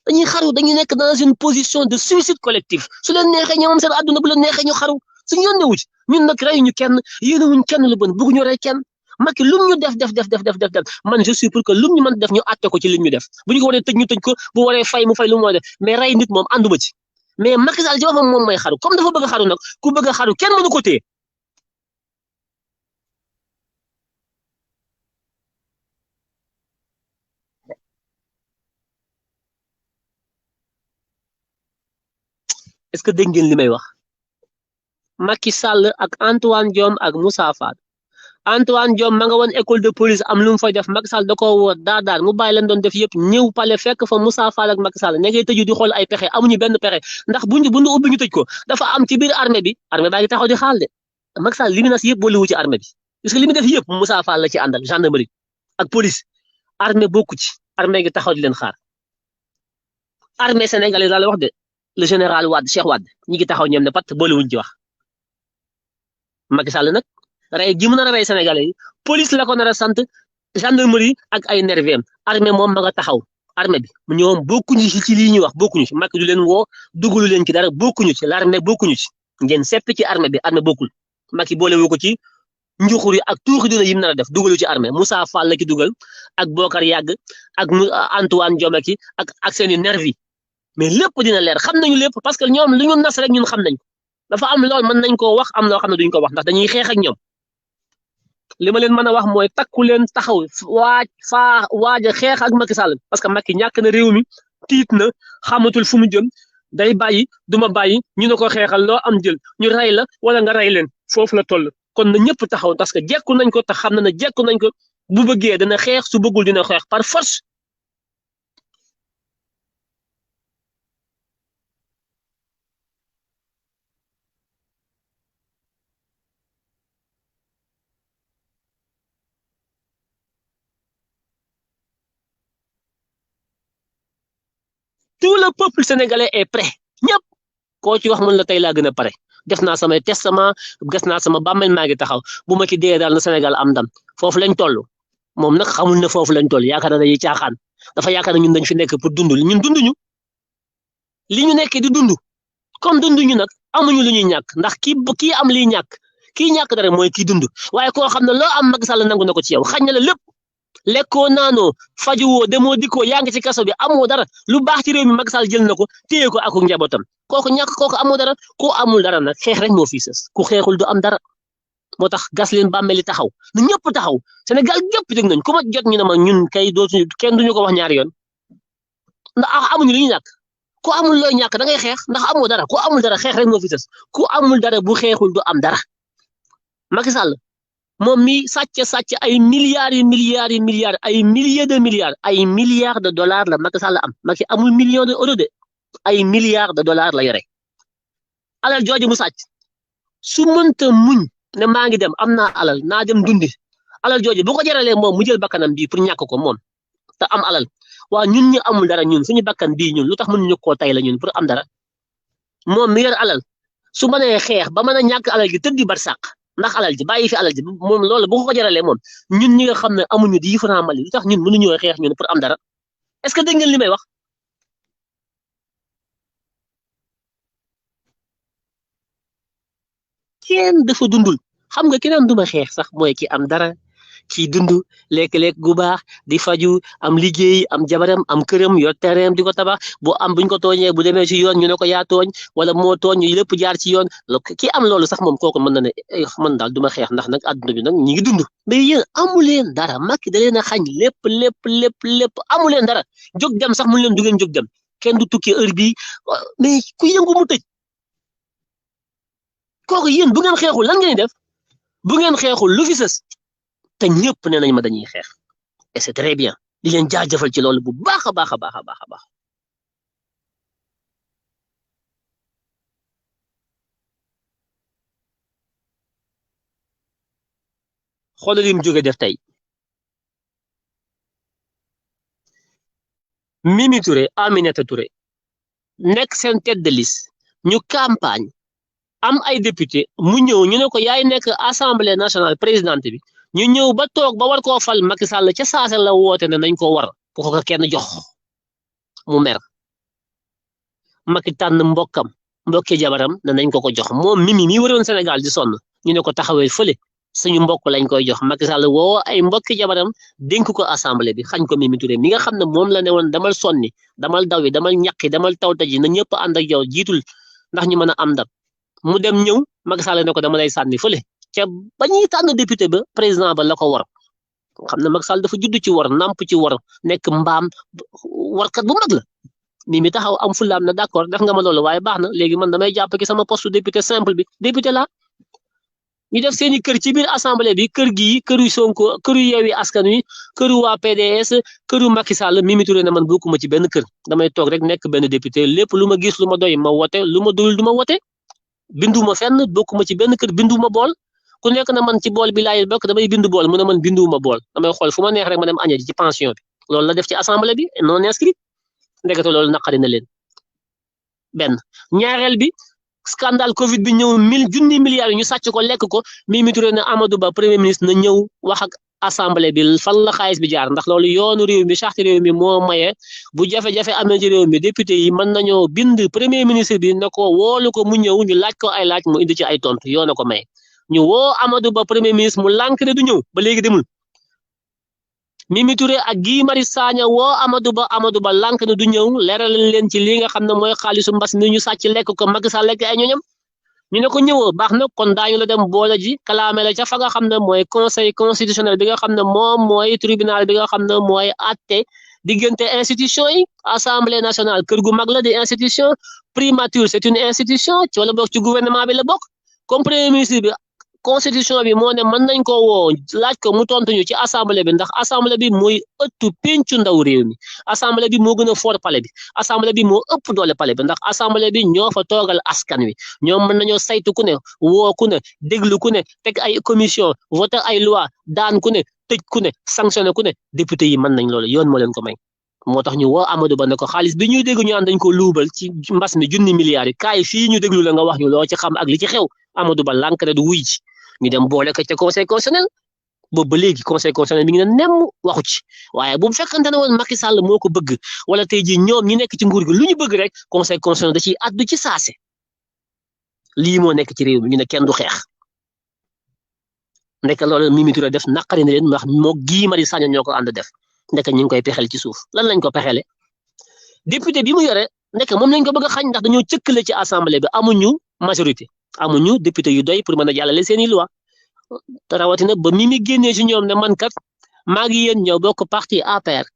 dañuy xaru dañuy nekk dans une position de suicide collectif su leen neexee ñoom seen àdduna bu leen neexee ñu xaru suñu yoon newu ci ñun nag reyuñu kenn yéenewuñ kenn lu bon bëgguñu rey kenn Macky lum ñu def man je suis pour que lum ñu mën def ñu àtte ko ci li ñu def bu ñu ko waree tëj ñu tëj ko bu waree fay mu fay lu mu war a def mais rey nit moom ànduma ci mais Macky Sall ci boppam moom mooy xaru comme dafa bëgg a xaru nag ku bëgg a xaru kenn mënu ko téye est-ce que dégg ngeen li may wax Macky Sall ak Antoine Diome ak Moussa Fall Antoine Diome ma nga woon école de police am lu mu fay def Macky Sall da koo woo daar mu bàyyi leen doon def yëpp ñëw pale fekk fa Moussa Fall ak Macky Sall ne ngay tëju di xool ay pexe amuñu benn pexe ndax buñu ubbi ñu tëj ko dafa am ci biir armée bi armée baa ngi taxaw di xaal de Macky Sall li mu nas yëpp booliwu ci armée bi parce que li mu def yëpp Moussa Fall la ci àndal gendarmerie ak police armée bokku ci armée gi taxaw di leen xaar armée sénégalaise la wax de le général Wade Cheikh Wade ñi ngi taxaw ñoom ne pat booliwuñ ci wax Macky Sall nag rey gi mu nar a rey Sénégalais yi police la ko nar a sant gendarmerie ak ay nervem armée moom ma nga taxaw armée bi ñoom bokkuñu ci lii ñuy wax bokkuñu ci Macky du leen woo dugalu leen ci dara bokkuñu ci l'armée bokkuñu ci ngeen sepp ci armée bi armée bokkul Macky boolewu ko ci njuxur yi ak tuuxi dina yim nar a def dugalu ci armée Moussa Fall la ci dugal ak Bokar Yàgg ak Antoine Diome ki ak seeni nervi mais lépp dina leer xam nañu lépp parce que ñoom lu ñu nas rek ñun xam nañ dafa am lool mën nañ koo wax am loo xam ne duñ ko wax ndax dañuy xeex ak ñoom li ma leen mën a wax mooy takku leen taxaw waaj a xeex ak Macky Sall parce que Macky ñàkk na réew mi tiit na xamatul fu mu jëm day bàyyi duma bàyyi ñu ne ko xeexal loo am jël ñu rey la wala nga rey leen foofu la toll kon na ñëpp taxaw parce que jekku nañ ko te xam na ne jekku nañ ko bu bëggee dana xeex su bëggul dina xeex par force. Tout le peuple sénégalais est prêt ñëpp koo ci wax mën la tey laa gën a pare def naa samay testament gas naa sama bàmmeel maa ngi taxaw bu ma ci dee daal na Sénégal am ndam foofu lañ toll moom nag xamul ne foofu lañ toll yaakaar na dañuy caaxaan dafa yaakaar na ñun dañ fi nekk pour dund ñun dunduñu li ñu nekk di dund comme dunduñu nag amuñu lu ñuy ñàkk ndax kii am liy ñàkk kii ñàkk dara mooy kii dund waaye koo xam ne loo am Macky Sall nangu na ko ci yow xañ na la lépp. lekkoo naanoo fajuwoo demoo dikkoo yaa ngi ci kaso bi amoo dara lu baax ci réew mi Macky Sall jël na ko téye ko ak njabootam kooku ñàkk kooku amoo dara ku amul dara nag xeex rek moo fi sës ku xeexul du am dara moo tax gas leen bàmmeli taxaw na ñëpp taxaw Sénégal gépp jóg nañ ku ma jot ñu ne ma ñun kay dootuñu kenn duñu ko wax ñaari yoon ndax amuñu lu ñu ñàkk ku amul looy ñàkk da ngay xeex ndax amoo dara ku amul dara xeex rek moo fi sës ku amul dara bu xeexul du am dara Macky Sall moom mi sàcc ay milliards yi milliards yi milliards ay milliers de milliards ay milliards de dollars la Macky Sall am Macky amul millions de euros de ay milliards de dollars la yore alal jooju mu sàcc su mënta muñ ne maa ngi dem am naa alal naa dem dundi alal jooju bu ko jaralee moom mu jël bakkanam bii pour ñàkk ko moom te am alal waa ñun ñu amul dara ñun suñu bakkan bii ñun lu tax mënuñu koo tay la ñun pour am dara moom mi yor alal su mënee xeex ba mën a ñàkk alal gi tëddi bar sàq ndax alal ji bàyyi fi alal ji moom loolu bu ko jaralee moom ñun ñi nga xam ne amuñu 10 francs Mali lu tax ñun mënuñoo xeex ñun pour am dara est-ce que dégg ngeen li may wax kenn dafa dundul xam nga keneen duma xeex sax mooy ki am dara ki dund lekk-lekk gu baax di faju am liggéey am jabaram am këram yor terrain di ko tabax bu am buñ ko tooñee bu demee ci yoon ñu ne ko yaa tooñ wala moo tooñ ñu lépp jaar ci yoon ki am loolu sax moom kooku mën na ne man daal duma xeex ndax nag àdduna bi nag ñi ngi dund mais yéen amuleen dara Macky da leen a xañ lépp amuleen dara jóg dem sax mun leen du ngeen jóg dem kenn du tukki heure bii mais ku yëngu mu tëj kooku yéen bu ngeen xeexul lan ngeen def bu ngeen xeexul lu fi sës te ñëpp nee nañ ma dañuy xeex et c'est très bien di leen jaajëfal ci loolu bu baax a baax a baax a baax a baax xoolal li mu jóge def tey Mimi Touré Aminata Touré nekk seen tête de liste ñu campagne am ay député mu ñëw ñu ne ko yaay nekk assemblée nationale présidente bi ñu ñëw ba toog ba war koo fal Macky Sall ca saase la woote ne nañ ko war bu ko kenn jox mu mer Macky tànn mbokki jabaram ne nañ ko jox moom Mimi mi waroon Sénégal di sonn ñu ne ko taxawee fële suñu mbokk lañ koy jox Macky Sall woo ay mbokki jabaram dénk ko assemblée bi xañ ko Mimi Touré mi nga xam ne moom la ne woon damal sonni damal dawi damal ñaqi damal tawta ji na ñëpp ànd ak yow jiitul ndax ñu mën a am ndam mu dem ñëw Macky Sall ne ko dama lay sànni fële ca ba ñuy tànn député ba président ba la ko war xam ne Macky Sall dafa judd ci war namp ci war nekk mbaam warkat bu mag la Mimi taxaw am fulaam na d'accord def nga ma loolu waaye baax na léegi man damay jàpp ki sama poste député simple bi député la ñu def seeni kër ci biir assemblée bi kër gii këru Sonko këru Yewwi Askan Wi këru waa PDS këru Macky Sall Mimi Touré ne man bokkuma ci benn kër damay toog rek nekk benn député lépp lu ma gis lu ma doy ma wote lu ma doyul du ma wote binduma fenn bokkuma ci benn kër binduma bool ku nekk na man ci bool bi laay bokk damay bindu bool mu ne man binduwuma bool damay xool fu ma neex rek ma dem aña ji ci pension bi loolu la def ci assemblée bi non inscrit ndekete loolu naqari na leen benn ñaareel bi scandale Covid bi ñëw junni milliards yi ñu sàcc ko lekk ko Mimi Touré ne Amadou Ba premier ministre na ñëw wax ak assemblée bi fan la xaalis bi jaar ndax loolu yoonu réew mi charte réew mi moo maye bu jafe-jafe amee ci réew mi député yi mën nañoo bind premier ministre bi ne ko woolu ko mu ñëw ñu laaj ko ay laaj mu indi ci ay tontu yoona ko maye ñu woo Amadou Ba premier ministre mu lànk ne du ñëw ba léegi demul Mimi Touré ak Guy Marius Sagna woo Amadou Ba lànk ne du ñëw leeral leen ci li nga xam ne mooy xaalisu mbas mi ñu sàcc lekk ko Macky Sall lekk ay ñoñam ñu ne ko ñëwoo baax na kon daañu la dem boole ji kalaame la ca fa nga xam ne mooy conseil constitutionnel bi nga xam ne moom mooy tribunal bi nga xam ne mooy àtte diggante institution yi assemblée nationale kër gu mag la di institution primature c'est une institution ci wala bokk ci gouvernement bi la bokk comme premier ministre bi constitution bi moo ne mën nañ ko woo laaj ko mu tontuñu ci assemblée bi ndax assemblée bi mooy ëttu pencu ndaw réew mi assemblée bi moo gën a fort palais bi assemblée bi moo ëpp doole palais bi ndax assemblée bi ñoo fa toogal askan wi ñoom mën nañoo saytu ku ne woo ku ne déglu ku ne teg ay commission voté ay loi daan ku ne tëj ku ne sanctionné ku ne député yi mën nañ loolu yoon moo leen ko may moo tax ñu woo Amadou Ba ne ko xaalis bi ñuy dégg ñu naan dañ ko luubal ci mbas mi junni milliards yi kaay fii ñu déglu la nga wax ñu loo ci xam ak li ci xew Amadou Ba lànk ne du wuy ji ñu dem boole ko ca conseil constitutionnel boobu ba léegi conseil constitutionnel mi ngi ne nemm waxu ci waaye bu fekkante ne woon Macky Sall moo ko bëgg wala tey jii ñoom ñi nekk ci nguur gi lu ñu bëgg rek conseil constitutionnel da ciy addu ci saase lii moo nekk ci réew mi ñu ne kenn du xeex ndek loolu Mimi Touré def naqari na leen wax moo Guy Marius Sagna ñoo ko ànd def ndek ñu ngi koy pexel ci suuf lan lañ ko pexele député bi mu yore ndek moom lañ ko bëgg a xañ ndax dañoo cëkkale ci assemblée bi amuñu majorité amuñu député yu doy pour mën a jàllale seeni loi te rawatina ba Mimi génnee ci ñoom ne man kat maa ngi yéen ñëw bokk parti APR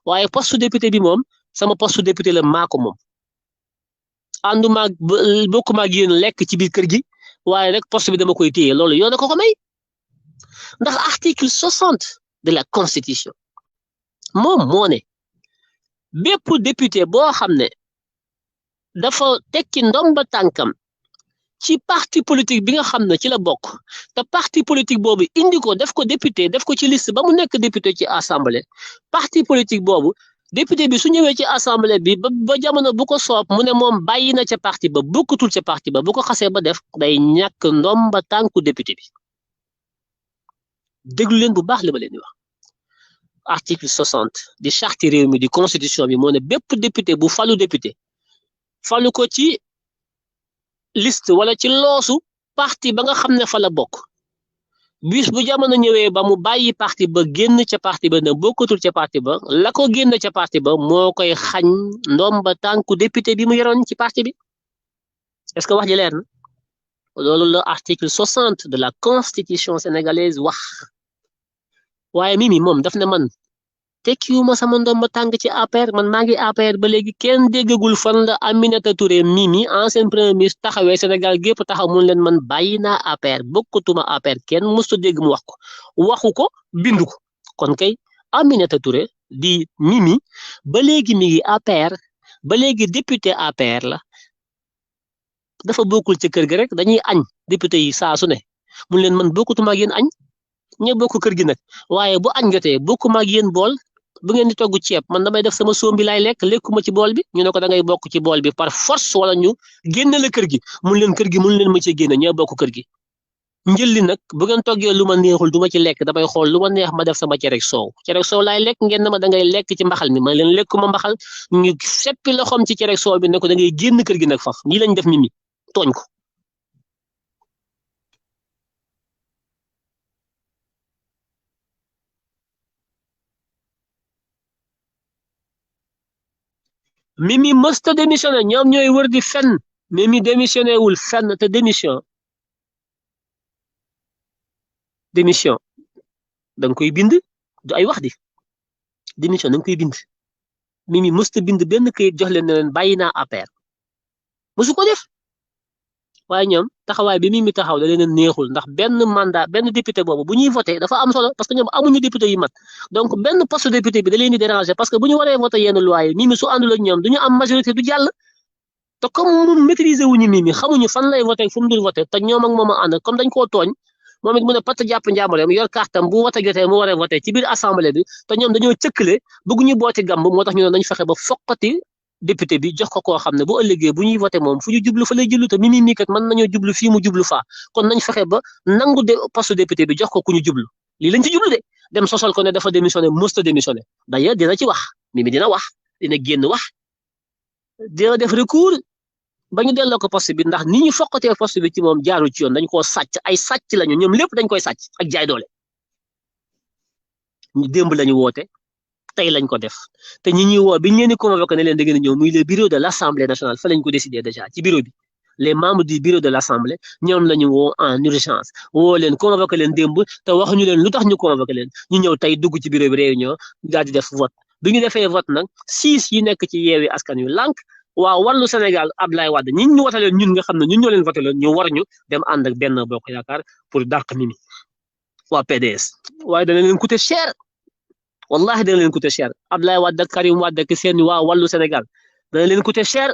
waaye poste député bi moom sama poste député la maa ko moom ànduma bokk maa ngi yéen lekk ci biir kër gi waaye rek poste bi dama koy téye loolu yoon na ko may ndax article 60 de la constitution moom moo ne bépp député boo xam ne dafa tekki ndomba tànkam ci parti politique bi nga xam ne ci la bokk te parti politique boobu indi ko def ko député def ko ci liste ba mu nekk député ci assemblée parti politique boobu député bi su ñëwee ci assemblée bi ba jamono bu ko soob mu ne moom bàyyi na ca parti ba bokkutul ca parti ba bu ko xasee ba def day ñàkk ndomba tànku député bi déglu leen bu baax li ma leen di wax article 60 di charte réew mi di constitution bi moo ne bépp député bu falu député falu ko ci liste wala ci loosu parti ba nga xam ne fa la bokk bis bu jamono ñëwee ba mu bàyyi parti ba génn ca parti ba ne bokkatul ca parti ba la ko génn ca parti ba moo koy xañ ndomba tànku député bi mu yoroon ci parti bi est-ce que wax ji leer na loolu la article 60 de la constitution sénégalaise wax waaye Mimi moom daf ne man tekkiwuma sama ndomba tànk ci APR man maa ngi APR ba léegi kenn déggagul fan la Aminata Touré Mimi ancien premier ministre taxawee Sénégal gépp taxaw mun leen man bàyyi naa APR bokkutuma APR kenn mësta dégg mu wax ko waxu ko bindu ko kon kay Aminata Touré di Mimi ba léegi mi ngi APR ba léegi député APR la dafa bokkul ci kër gi rek dañuy añ député yi saa su ne mun leen man bokkutuma ak yéen añ ñe bokk kër gi nag waaye bu añ jotee bokkuma ak yéen bool bu ngeen di togg ceeb man damay def sama soom bi laay lekkuma ci bool bi ñu ne ko da ngay bokk ci bool bi par force wala ñu génne la kër gi mun leen ma ci génne ñoo bokk kër gi njëlli nag bu ngeen toggee lu ma neexul du ma ci lekk damay xool lu ma neex ma def sama cere soow laay lekk ngeen ne ma da ngay lekk ci mbaxal mi ma leen lekkuma mbaxal ñu seppi loxoom ci cere soow bi ne ko da ngay génn kër gi nag faf nii lañ def Mimi tooñ ko Mimi mësta démissionné ñoom ñooy wër di fenn Mimi démissionné wul fenn te démission da nga koy bind du ay wax di démission da nga koy bind Mimi mësta bind benn kayit jox leen ne leen bàyyi naa APR mësu ko def waaye ñoom taxawaay bi Mimi taxaw da leen a neexul ndax benn mandat benn député boobu bu ñuy voté dafa am solo parce que ñoom amuñu député yu mat donc benn poste député bi da leen di déranger parce que bu ñu waree voté yenn loi yi Mimi su àndul ak ñoom du ñu am majorité du jàll te comme mu maîtriser wuñu Mimi xamuñu fan lay voté fu mu dul voté te ñoom ak moom a ànd comme dañ koo tooñ moom it mu ne pat jàpp njàmbale mu yor kartam bu voté jotee mu waree voté ci biir assemblée bi te ñoom dañoo cëkkale bëgguñu booti gàmb moo tax ñu ne nañ fexe ba foqati député bi jox ko koo xam ne bu ëllëgee bu ñuy voté moom fu ñu jublu fa lay jublu te Mimi mii kat mën nañoo jublu fii mu jublu faa kon nañ fexe ba nangu de poste député bi jox ko ku ñu jublu lii lañ ci jublu de dem sosal ko ne dafa démissionné musta démissionné d'ailleurs dina ci wax Mimi dina wax dina génn wax dina def recours ba ñu delloo ko poste bi ndax ni ñu foqatee poste bi ci moom jaaru ci yoon dañ koo sàcc ay sàcc lañu ñoom lépp dañ koy sàcc ak jaay doole ñu démb lañu woote tey lañ ko def te ñi ñuy woo bi ñu leen di convoqué ne leen da ngeen ñëw muy le bureau de l' assemblée nationale fa lañ ko décidé déjà ci bureau bi les membres du bureau de l' assemblée ñoom la ñu woo en urgence woo leen convoqué leen démb te waxuñu leen lu tax ñu convoqué leen ñu ñëw tey dugg ci bureau bi réunion daal di def vote bi ñu defee vote nag 6 yi nekk ci yeewi askan yu lànk waaw wàllu Sénégal Abdoulaye Wade ñi ñu wote leen ñun nga xam ne ñun ñoo leen voté leen ñu war ñu dem ànd ak benn bokk yaakaar pour dàq Mimi waa PDS waaye dana leen coûter cher wallahi dana leen coûter cher Abdoulaye Wade ak Karim Wade ak seen waa wàllu Sénégal dana leen coûter cher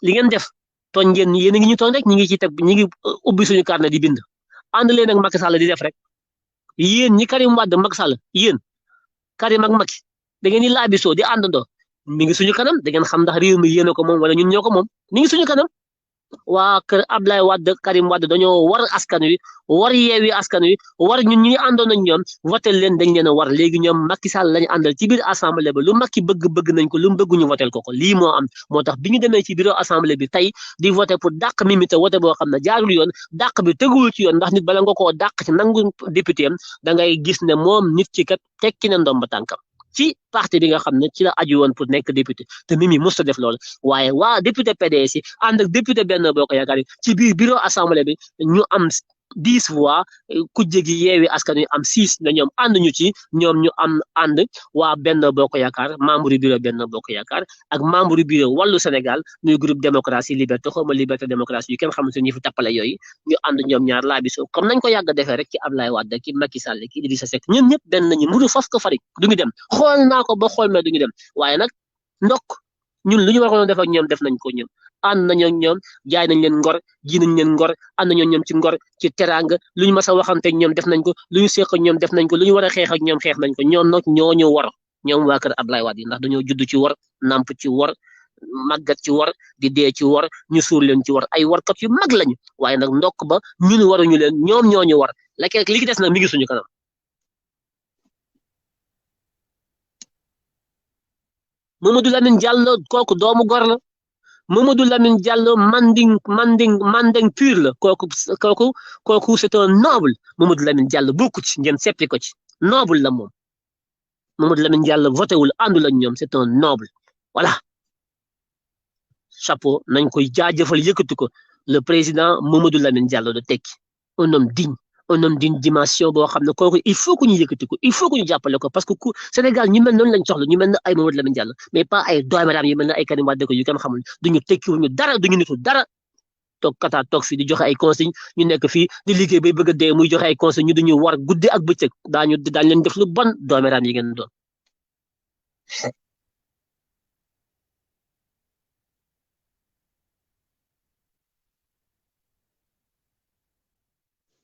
li ngeen def tooñ ngeen yéen a ngi ñu tooñ rek ñi ngi ci teg ñi ngi ubbi suñu carnet di bind ànd leen ak Macky Sall di def rek yéen ñi Karim Wade Macky Sall yéen Karim ak Macky da ngeen di laabisoo di àndandoo mi ngi suñu kanam da ngeen xam ndax réew mi yéen a ko moom wala ñun ñoo ko moom mi ngi suñu kanam waa kër Abdoulaye Wade Karim Wade dañoo war askan wi war yeewi askan wi war ñun ñi àndoon ak ñoom votel leen dañ leen a war léegi ñoom Macky Sall lañu àndal ci biir assemblée ba lu Macky bëgg nañ ko lu mu bëgg ñu votel ko lii moo am moo tax bi ñu demee ci bureau assemblée bi tey di voté pour dàq Mimi te voté boo xam ne jaarul yoon dàq bi teguwul ci yoon ndax nit bala nga koo dàq ci nangu député am da ngay gis ne moom nit ci kat tekki na ndomba tànkam ci parti bi nga xam ne ci la aju woon pour nekk député te Mimi musta def loolu waaye waa député PDS yi ànd ak député Benno Bokk Yaakaar yi ci biir bureau assemblée bi ñu am 10 voix kujje gi yeewi askan wi am 6 na ñoom ànd ñu ci ñoom ñu am ànd waa Benno Bokk Yaakaar membre yu bureau Benno Bokk Yaakaar ak membre yu bureau wàllu Sénégal muy groupe démocratie liberté xawma liberté démocratie yu kenn xamul ñi fi tappale yooyu ñu ànd ñoom ñaar laa bisoo comme nañ ko yàgg defee rek ci Ablaye Wade ki Macky Sall ki Idrissa Seck ñun ñëpp benn nañu mburu faf ko farik du ñu dem xool naa ko ba xool mais du ñu dem waaye nag ndokk ñun lu ñu waroon def ak ñoom def nañ ko ñun ànd nañu ak ñoom jaay nañ leen ngor ji nañ leen ngor ànd nañu ñoom ci ngor ci teraanga lu ñu mas a waxante ak ñoom def nañ ko lu ñu seq ak ñoom def nañ ko lu ñu war a xeex ak ñoom xeex nañ ko ñoom nag ñoo ñu war ñoom waa kër Abdoulaye Wade yi ndax dañoo judd ci war namp ci war màggat ci war di dee ci war ñu suur leen ci war ay warkat yu mag lañu waaye nag ndokk ba ñun waruñu leen ñoom ñoo ñu war lekk li ki des nag mi ngi suñu kanam. Mamadou Lamine Diallo kooku doomu gor la Mamadou Lamine Diallo manding pur la kooku c'est un noble Mamadou Lamine Diallo bokku ci ngeen seppi ko ci noble la moom Mamadou Lamine Diallo voté wul àndul ak ñoom c'est un noble voilà chapeau nañ koy jaajëfal yëkkati ko le président Mamadou Lamine Diallo de tekki un homme d'une dimension boo xam ne kooku il faut que ñu yëkkati ko il faut que ñu jàppale ko parce que Sénégal ñu mel noonu lañ soxla ñu mel ne ay Mamadou Lamine Diallo mais pas ay doomeraam yu mel ne ay Karim Wade ko yu kenn xamul duñu tekkiwuñu dara duñu nitu dara toog kata toog fii di joxe ay consigne ñu nekk fii di liggéey bay bëgg a dee muy joxe ay consigne ñu duñu war guddi ak bëccëg daañ leen def lu bon doomeraam yi ngeen doon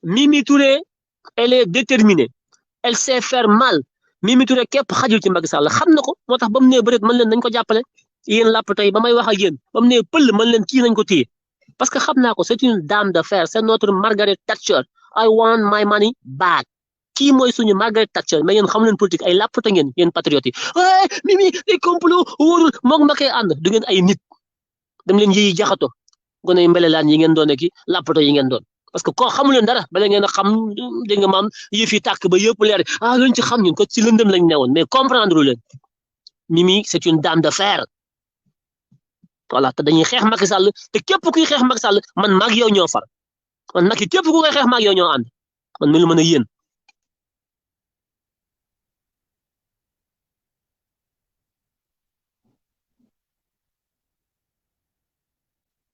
Mimi Touré elle est déterminée elle sait faire mal Mimi Touré képp xajul ci Macky Sall xam na ko moo tax ba mu nee bëreet mën leen nañ ko jàppale yéen làpp tey ba may wax ak yéen ba mu nee pël mën leen kii nañ ko téye parce que xam naa ko c'est une dame de fer c'est notre Margaret Thatcher I want my money back kii mooy suñu Margaret Thatcher mais yéen xamu leen politique ay làppata ngeen yéen patriotes yi Mimi day complot wóorul moog Macky ànd du ngeen ay nit dem leen yëyi jaxato gone yi mbelelaan yi ngeen doon ki làppato yi ngeen doon parce que koo xamu leen dara bala ngeen a xam dégg nga maam yëf yi tàkk ba yëpp leer luñ ci xam ñun ko ci lëndëm lañ newoon mais comprendre leen Mimi c'est une dame de fer voilà te dañuy xeex Macky Sall te képp kuy xeex Macky Sall man maag yow ñoo far man Macky képp ku koy xeex maag yow ñoo ànd man mi lu mën a yéen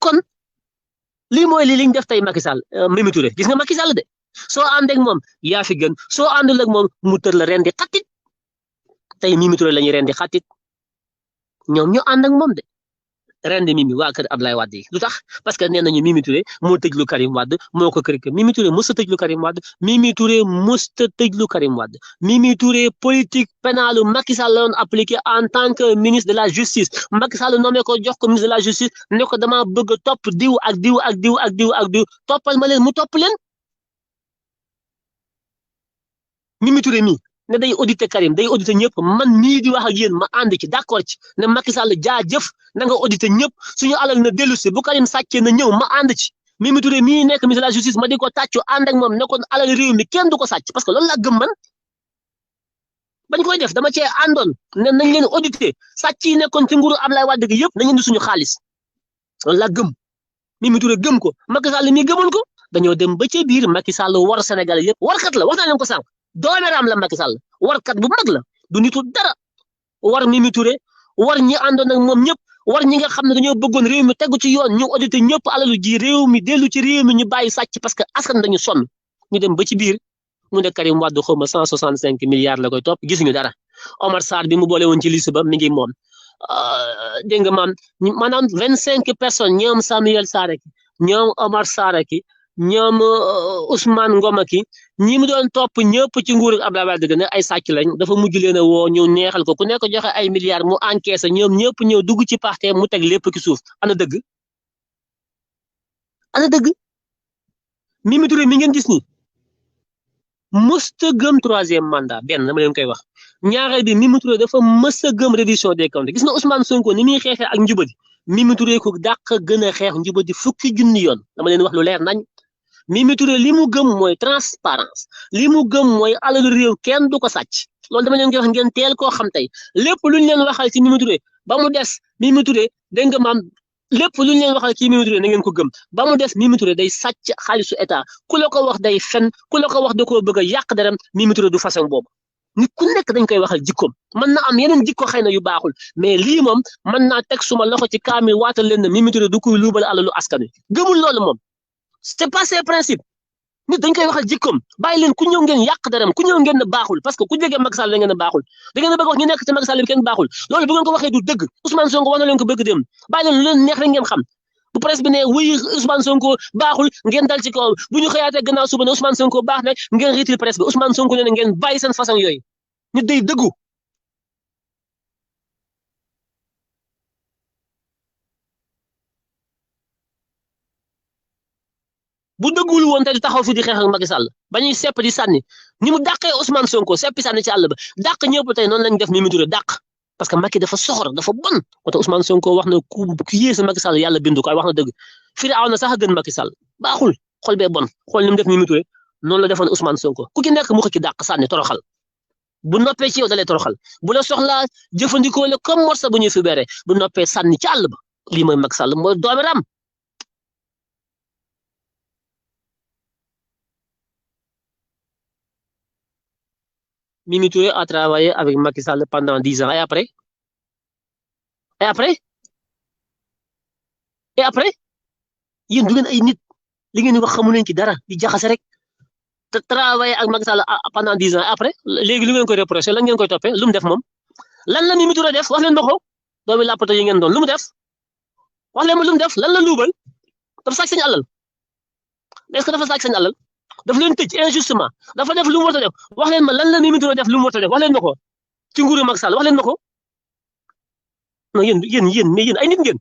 kon lii mooy li liñ def tey Macky Sall Mimi Touré gis nga Macky Sall de soo ànd ak moom yaa fi gën soo àndul ak moom mu tër la ren di xatit tey Mimi Touré la ñuy ren di xatit ñoom ñu ànd ak moom de ren di Mimi waa kër Abdoulaye Wade yi lu tax parce que nee nañu Mimi Touré moo tëjlu Karim Wade moo ko kër Mimi Touré mosut a tëjlu Karim Wade Mimi Touré mosut a tëjlu Karim Wade Mimi Touré politique pénale Macky Sall la doon appliqué en tant que ministre de la justice Macky Sall nommé ko jox ko ministre de la justice ne ko dama bëgg a topp diw ak diw ak diw ak diw ak diw toppal ma leen mu topp leen Mimi Touré mi ne day auditer Karim day auditer ñëpp man nii di wax ak yéen ma ànd ci d'accord ci ne Macky Sall jaajëf na nga auditer ñëpp suñu alal na dellu si bu Karim sàccee na ñëw ma ànd ci Mimi Touré mii nekk ministre de la justice ma di ko tàccu ànd ak moom ne ko alal réew mi kenn du ko sàcc parce que loolu laa gëm man bañ koy def dama cee àndoon ne nañ leen auditer sàcc yi nekkoon ci nguuru Abdoulaye Wade gi yëpp nañ indi suñu xaalis loolu laa gëm Mimi Touré gëm ko Macky Sall mii gëmul ko dañoo dem ba ca biir Macky Sall war Sénégal yëpp warkat la wax naa leen ko sànq doomeram la Macky Sall warkat bu mag la du nitu dara war Mimi Touré war ñi àndoon ak moom ñëpp war ñi nga xam ne dañoo bëggoon réew mi tegu ci yoon ñu audité ñëpp alalu ji réew mi dellu ci réew mi ñu bàyyi sàcc parce que askan dañu sonn ñu dem ba ci biir mu ne Karim Wade xaw ma 165 milliards la koy topp gisuñu dara Omar Sarr bi mu boole woon ci liste ba mi ngi moom dégg nga maanaam 25 personnes ñoom Samuel Sarr ki ñoom Omar Sarr ki ñoom Ousmane Ngom ki ñi mu doon topp ñëpp ci nguuru Abdoulaye Wade ne ay sàcc lañ dafa mujj leen a woo ñu neexal ko ku nekk joxe ay milliards mu encaissé ñoom ñëpp ñëw dugg ci parti mu teg lépp ci suuf ana dëgg ana dëgg Mimi Touré mi ngeen gis ni mësta gëm troisième mandat benn dama leen koy wax ñaareel bi Mimi Touré dafa mësta gëm reddition des comptes gis nga Ousmane Sonko ni muy xeexee ak njubadi Mimi Touré ko dàq gën a xeex njubadi fukki junni yoon dama leen wax lu leer nañ Mimi Touré li mu gëm mooy transparence li mu gëm mooy alalu réew kenn du ko sàcc loolu dama leen koy wax ngeen teel koo xam tey lépp luñ leen waxal ci Mimi Touré ba mu des Mimi Touré dégg nga maam lépp luñ leen waxal ci Mimi Touré na ngeen ko gëm ba mu des Mimi Touré day sàcc xaalisu état ku la ko wax day fen ku la ko wax da koo bëgg a yàq deram Mimi Touré du façon boobu nit ku nekk dañ koy waxal jikkoom mën na am yeneen jikko xëy na yu baaxul mais lii moom mën naa teg suma loxo ci kaamil waatal leen ne Mimi Touré du koy luubal alalu askan wi gëmul loolu moom c'est pas ses principes nit dañ koy waxal jikkoom bàyyi leen ku ñëw ngeen yàq deram ku ñëw ngeen ne baaxul parce que ku jege Macky Sall da ngeen ne baaxul da ngeen a bëgg wax ñu nekk ci Macky Sall bi kenn baaxul loolu bu ngeen ko waxee du dëgg Ousmane Sonko wax na leen ko bëgg dem bàyyi leen lu leen neex rek ngeen xam bu presse bi ne wuy Ousmane Sonko baaxul ngeen dal ci kawam bu ñu xëyaatee gannaaw suba ne Ousmane Sonko baax na ngeen riitil presse bi Ousmane Sonko ne ngeen bàyyi seen façon yooyu nit day dëggu bu dëggul woon te di taxaw fi di xeex ak Macky Sall ba ñuy sepp di sànni ni mu dàqee Ousmane Sonko seppi sànni ci àll ba dàq ñëpp tey noonu lañ def Mimi Touré dàq parce que Macky dafa soxor dafa bon moo tax Ousmane Sonko wax na ku yéese Macky Sall yàlla bindu ko wax na dëgg Firaaw na sax a gën Macky Sall baaxul xol bee bon xool ni mu def Mimi Touré noonu la defoon Ousmane Sonko ku ci nekk mu xëcc dàq sànni toroxal bu noppee ci yow dalee toroxal bu la soxlaa jëfandikoo la comme morsa bu ñuy fi béré bu noppee sànni ci àll ba lii mooy Macky Sall mooy doomi ram Mimi Touré a travaillé avec Macky Sall pendant 10 ans et après et après et après yéen du ngeen ay nit li ngeen di wax xamu leen ci dara di jaxase rek te travaillé ak Macky Sall pendant 10 ans et après léegi lu ngeen koy reproché lan ngeen koy toppee lu mu def moom lan la Mimi Touré def wax leen ma ko doomi làppato yi ngeen doon lu mu def wax leen ma lu mu def lan la luubal dafa sàcc seen alal est-ce que dafa sàcc seen alal daf leen tëj injustement dafa def lu mu war a def wax leen ma lan la Mimi Touré def lu mu war a def wax leen ma ko ci nguuru Macky Sall wax leen ma ko non yéen mais yéen ay nit ngeen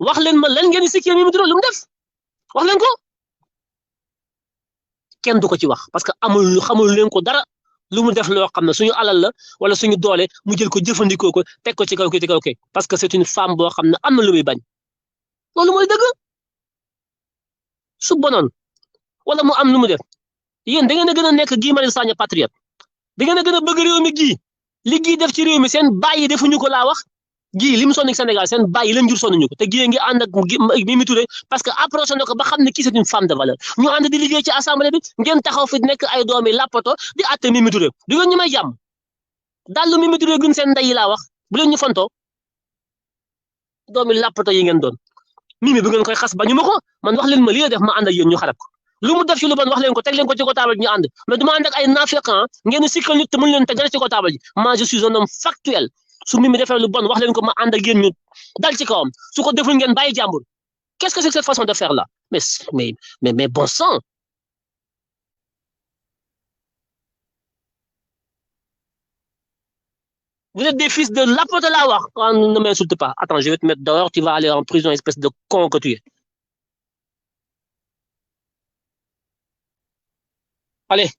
wax leen ma lan ngeen di sikkee Mimi Touré lu mu def wax leen ko kenn du ko ci wax parce que amul xamul leen ko dara lu mu def loo xam ne suñu alal la wala suñu doole mu jël ko jëfandikoo ko teg ko ci kaw ki ci kaw ki parce que c'est une femme boo xam ne am na lu muy bañ loolu mooy dëgg su bonoon wala mu am lu mu def yéen da ngeen a gën a nekk Guy Marius Sagna patriote da ngeen a gën a bëgg réew mi gii li gii def ci réew mi seen bàyyi defuñu ko laa wax gii li mu sonn Sénégal seen bàyyi leen jur sonnuñu ko te gii ngi ànd ak Mimi Touré parce que approché na ko ba xam ne kii c'est une femme de valeur ñu ànd di liggéey ci assemblée bi ngeen taxaw fi nekk ay doomi làppato di àtte Mimi Touré du ngeen ñu may jàmm dallu Mimi Touré gën seen ndey yi laa wax bu leen ñu fontoo doomi làppato yi ngeen doon Mimi bu ngeen koy xas ba ñu ma ko man wax leen ma lii la def ma ànd ak yéen ñu xarab ko lu mu def ci lu bon wax leen ko teg leen ko ci ko taabal ñu ànd mais duma ànd ak ay naafeqan ngeen sikkal nit te mën leen teg dara ci ko taabal ji moi je suis un homme factuel su Mimi defee lu bon wax leen ko ma ànd ak yéen ñu dal ci kawam su ko deful ngeen bàyyi jàmbur qu'est-ce que c'est que cette façon de faire là mais bon sang vous êtes des fils de lapote là wax ne m'insulte pas attends je vais te mettre dehors tu vas aller en prison espèce de con que tu es allez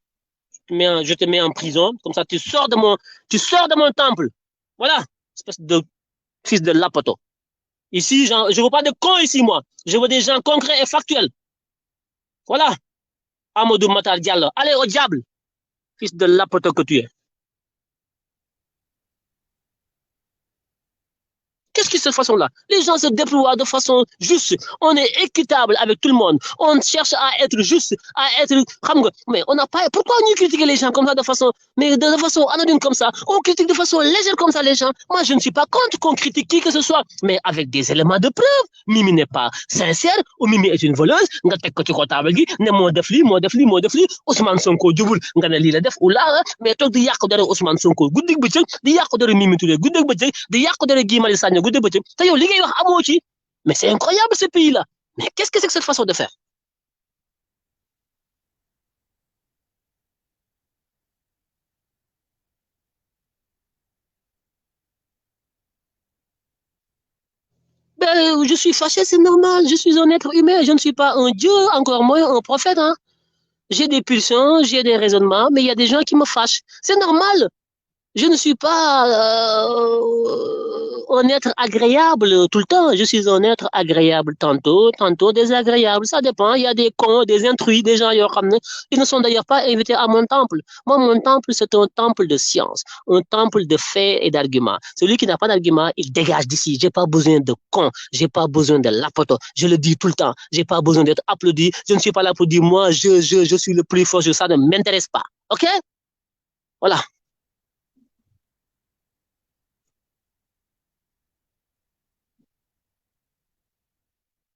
je te mets en prison comme ça tu sors de mon temple voilà espèce de fils de lapoto ici je veux pas de cons ici moi je veux des gens concrets et factuels voilà Amadou Matar Diallo allez au diable fils de lapoto que tu es qu'est-ce qui est cette façon-là? Les gens se déploient de façon juste. On est équitable avec tout le monde. On cherche à être juste, à être... Mais on n'a pas... Pourquoi nous critiquer les gens comme ça de façon... Mais de façon anonyme comme ça? On critique de façon légère comme ça les gens. Moi, je ne suis pas contre qu'on critique qui que ce soit. Mais avec des éléments de preuve. Mimi n'est pas sincère ou Mimi est une voleuse. Ousmane Sonko djubul nga ne lii la def ou là mais toog di yàq dara Ousmane Sonko guddig bëccëg di yàq dara Mimi Touré guddig bëccëg di yàq dara Guy Marius Sagna guddig bëccëg te yow li ngay wax amoo ci mais c'est incroyable ce pays là mais qu'est-ce que c'est que cette façon de faire ben je suis fâché c'est normal je suis un être humain je ne suis pas un dieu encore moins un prophète hein j'ai des pulsions j'ai des raisonnements mais il y a des gens qui me fâchent c'est normal je ne suis pas un être agréable tout le temps. Je suis un être agréable tantôt désagréable. Ça dépend. Il y a des cons, des intrus, des gens, ils ne sont d'ailleurs pas invités à mon temple. Moi, mon temple, c'est un temple de science, un temple de faits et d'arguments. Celui qui n'a pas d'arguments, il dégage d'ici. J'ai pas besoin de cons, j'ai pas besoin de lapoto. Je le dis tout le temps. J'ai pas besoin d'être applaudi. Je ne suis pas là pour dire, moi, je suis le plus fort, ça ne m'intéresse pas. OK? Voilà.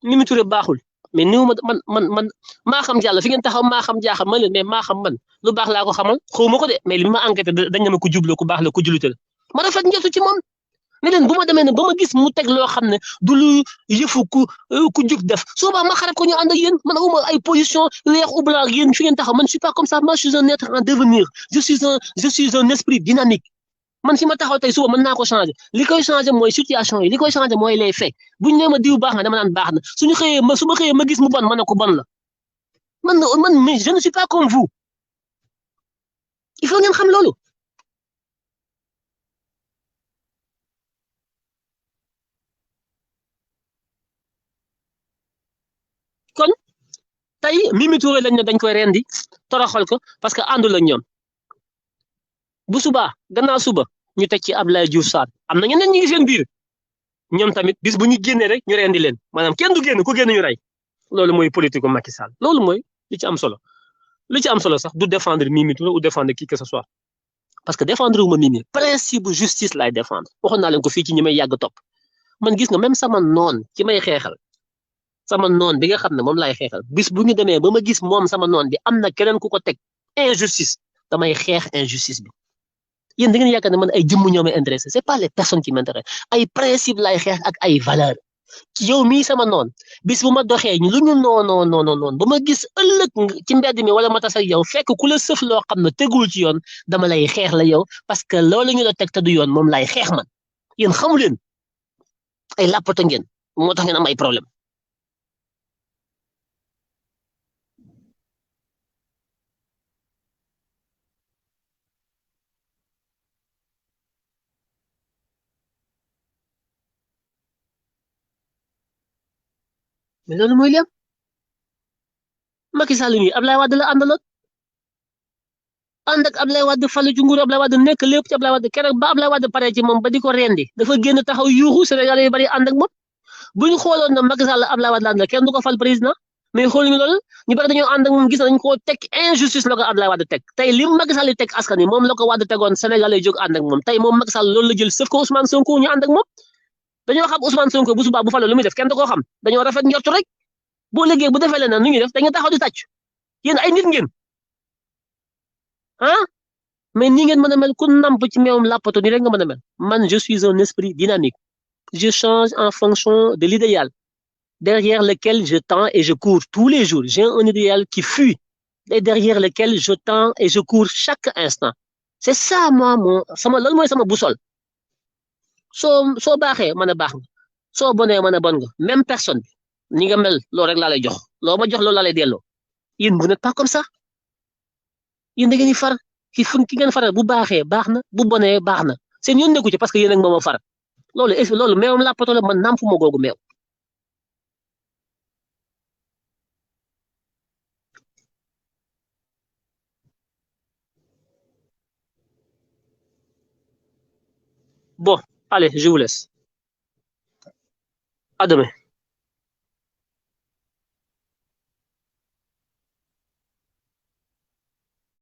Mimi Touré baaxul mais néew man maa xam jàll fi ngeen taxaw maa xam jaaxal ma leen mais maa xam man lu baax laa ko xamal xaw ma ko de mais li ma enquêté dañ ne ma ko jublu ku baax la ku julite la ma rafet njortu ci moom ne leen bu ma demee ne ba ma gis mu teg loo xam ne du lu yëfu ku jug def soobaa ma xarab ko ñu ànd ak yéen man awuma ay position weex ou blanc yéen fi ngeen taxaw man je suis pas comme ça moi je suis un être en devenir je suis un esprit dynamique man fi ma taxaw tey suba mën naa ko changer li koy changer mooy situation yi li koy changer mooy les faits buñ nee ma diw baax na dama naan baax na suñu xëyee su ma xëyee ma gis mu bon ma ne ko bon la man mais je ne suis pas comme vous il faut ngeen xam loolu kon tey Mimi Touré lañ ne dañ koy rendi toroxal ko parce que àndul ak ñoom bu subaa gannaaw suba ñu teg ci Abdoulaye Diouf Sarr am na ñeneen ñi ngi seen biir ñoom tamit bis bu ñu génnee rek ñu rendi leen maanaam kenn du génn ku génn ñu rey loolu mooy politique Macky Sall loolu mooy li ci am solo li ci am solo sax du défendre Mimi Touré ou défendre qui que ce soit parce que défendre wu ma Mimi principe justice lay défendre waxoon naa leen ko fii ci ñi may yàgg topp man gis nga même sama noon ci may xeexal sama noon bi nga xam ne moom laay xeexal bis bu ñu demee ba ma gis moom sama noon bi am na keneen ku ko teg injustice damay xeex injustice bi yéen da ngeen yaakaar ne man ay jëmm ñoo may intéressé c'est pas les personnes qui m'intéressent ay principe lay xeex ak ay valeur yow mii sama noon bis bu ma doxee lu ñu non ba ma gis ëllëg ci mbedd mi wala ma tas ak yow fekk ku la sëf loo xam ne tegul ci yoon dama lay xeex la yow parce que loolu ñu la teg te du yoon moom lay xeex man yéen xamu leen ay làppata ngeen moo tax ngeen am ay problème mais loolu mooy lépp Macky Sall mi Ablaye Wade la àndaloon ànd ak Ablaye Wade falu ci nguur Ablaye Wade nekk lépp ci Ablaye Wade keroog ba Ablaye Wade pare ci moom ba di ko rendi dafa génn taxaw yuuxu Sénégalais yu bari ànd ak moom bu ñu xooloon na Macky Sall Ablaye Wade la àndal kenn du ko fal président mais xooluñu loolu ñu bari dañoo ànd ak moom gis nañ koo teg injustice la ko Ablaye Wade teg tey li Macky Sall teg askan wi moom la ko Wade tegoon Sénégalais jóg ànd ak moom tey moom Macky Sall loolu la jël sëf ko Ousmane Sonko ñu ànd ak moom dañoo xam Ousmane Sonko bu subaa bu faloo lu muy def kenn da koo xam dañoo rafet njort rek boo liggéey bu defee leneen nu ñuy def dañu taxaw di tàcc yéen ay nit ngeen ah mais ni ngeen mën a mel ku namp ci meewum làppato ni rek nga mën a mel man je suis un esprit dynamique je change en fonction de l'idéal derrière lequel je tends et je cours tous les jours j'ai un idéal qui fuit et derrière lequel je tends et je cours chaque instant c'est ça moi mon sama loolu mooy sama boussole soo baaxee mën a baax nga soo bonee mën a bon nga même personne bi ni nga mel loolu rek laa lay jox loo ma jox loolu laa lay delloo yéen vous n'êtes pas comme ça yéen da ngeen di far ki ngeen faral bu baaxee baax na bu bonee baax na seen yoon nekku ci parce que yéen ak moom a far loolu est loolu meewam làppato la man naam fu ma googu meew bon allez je vous laisse à demain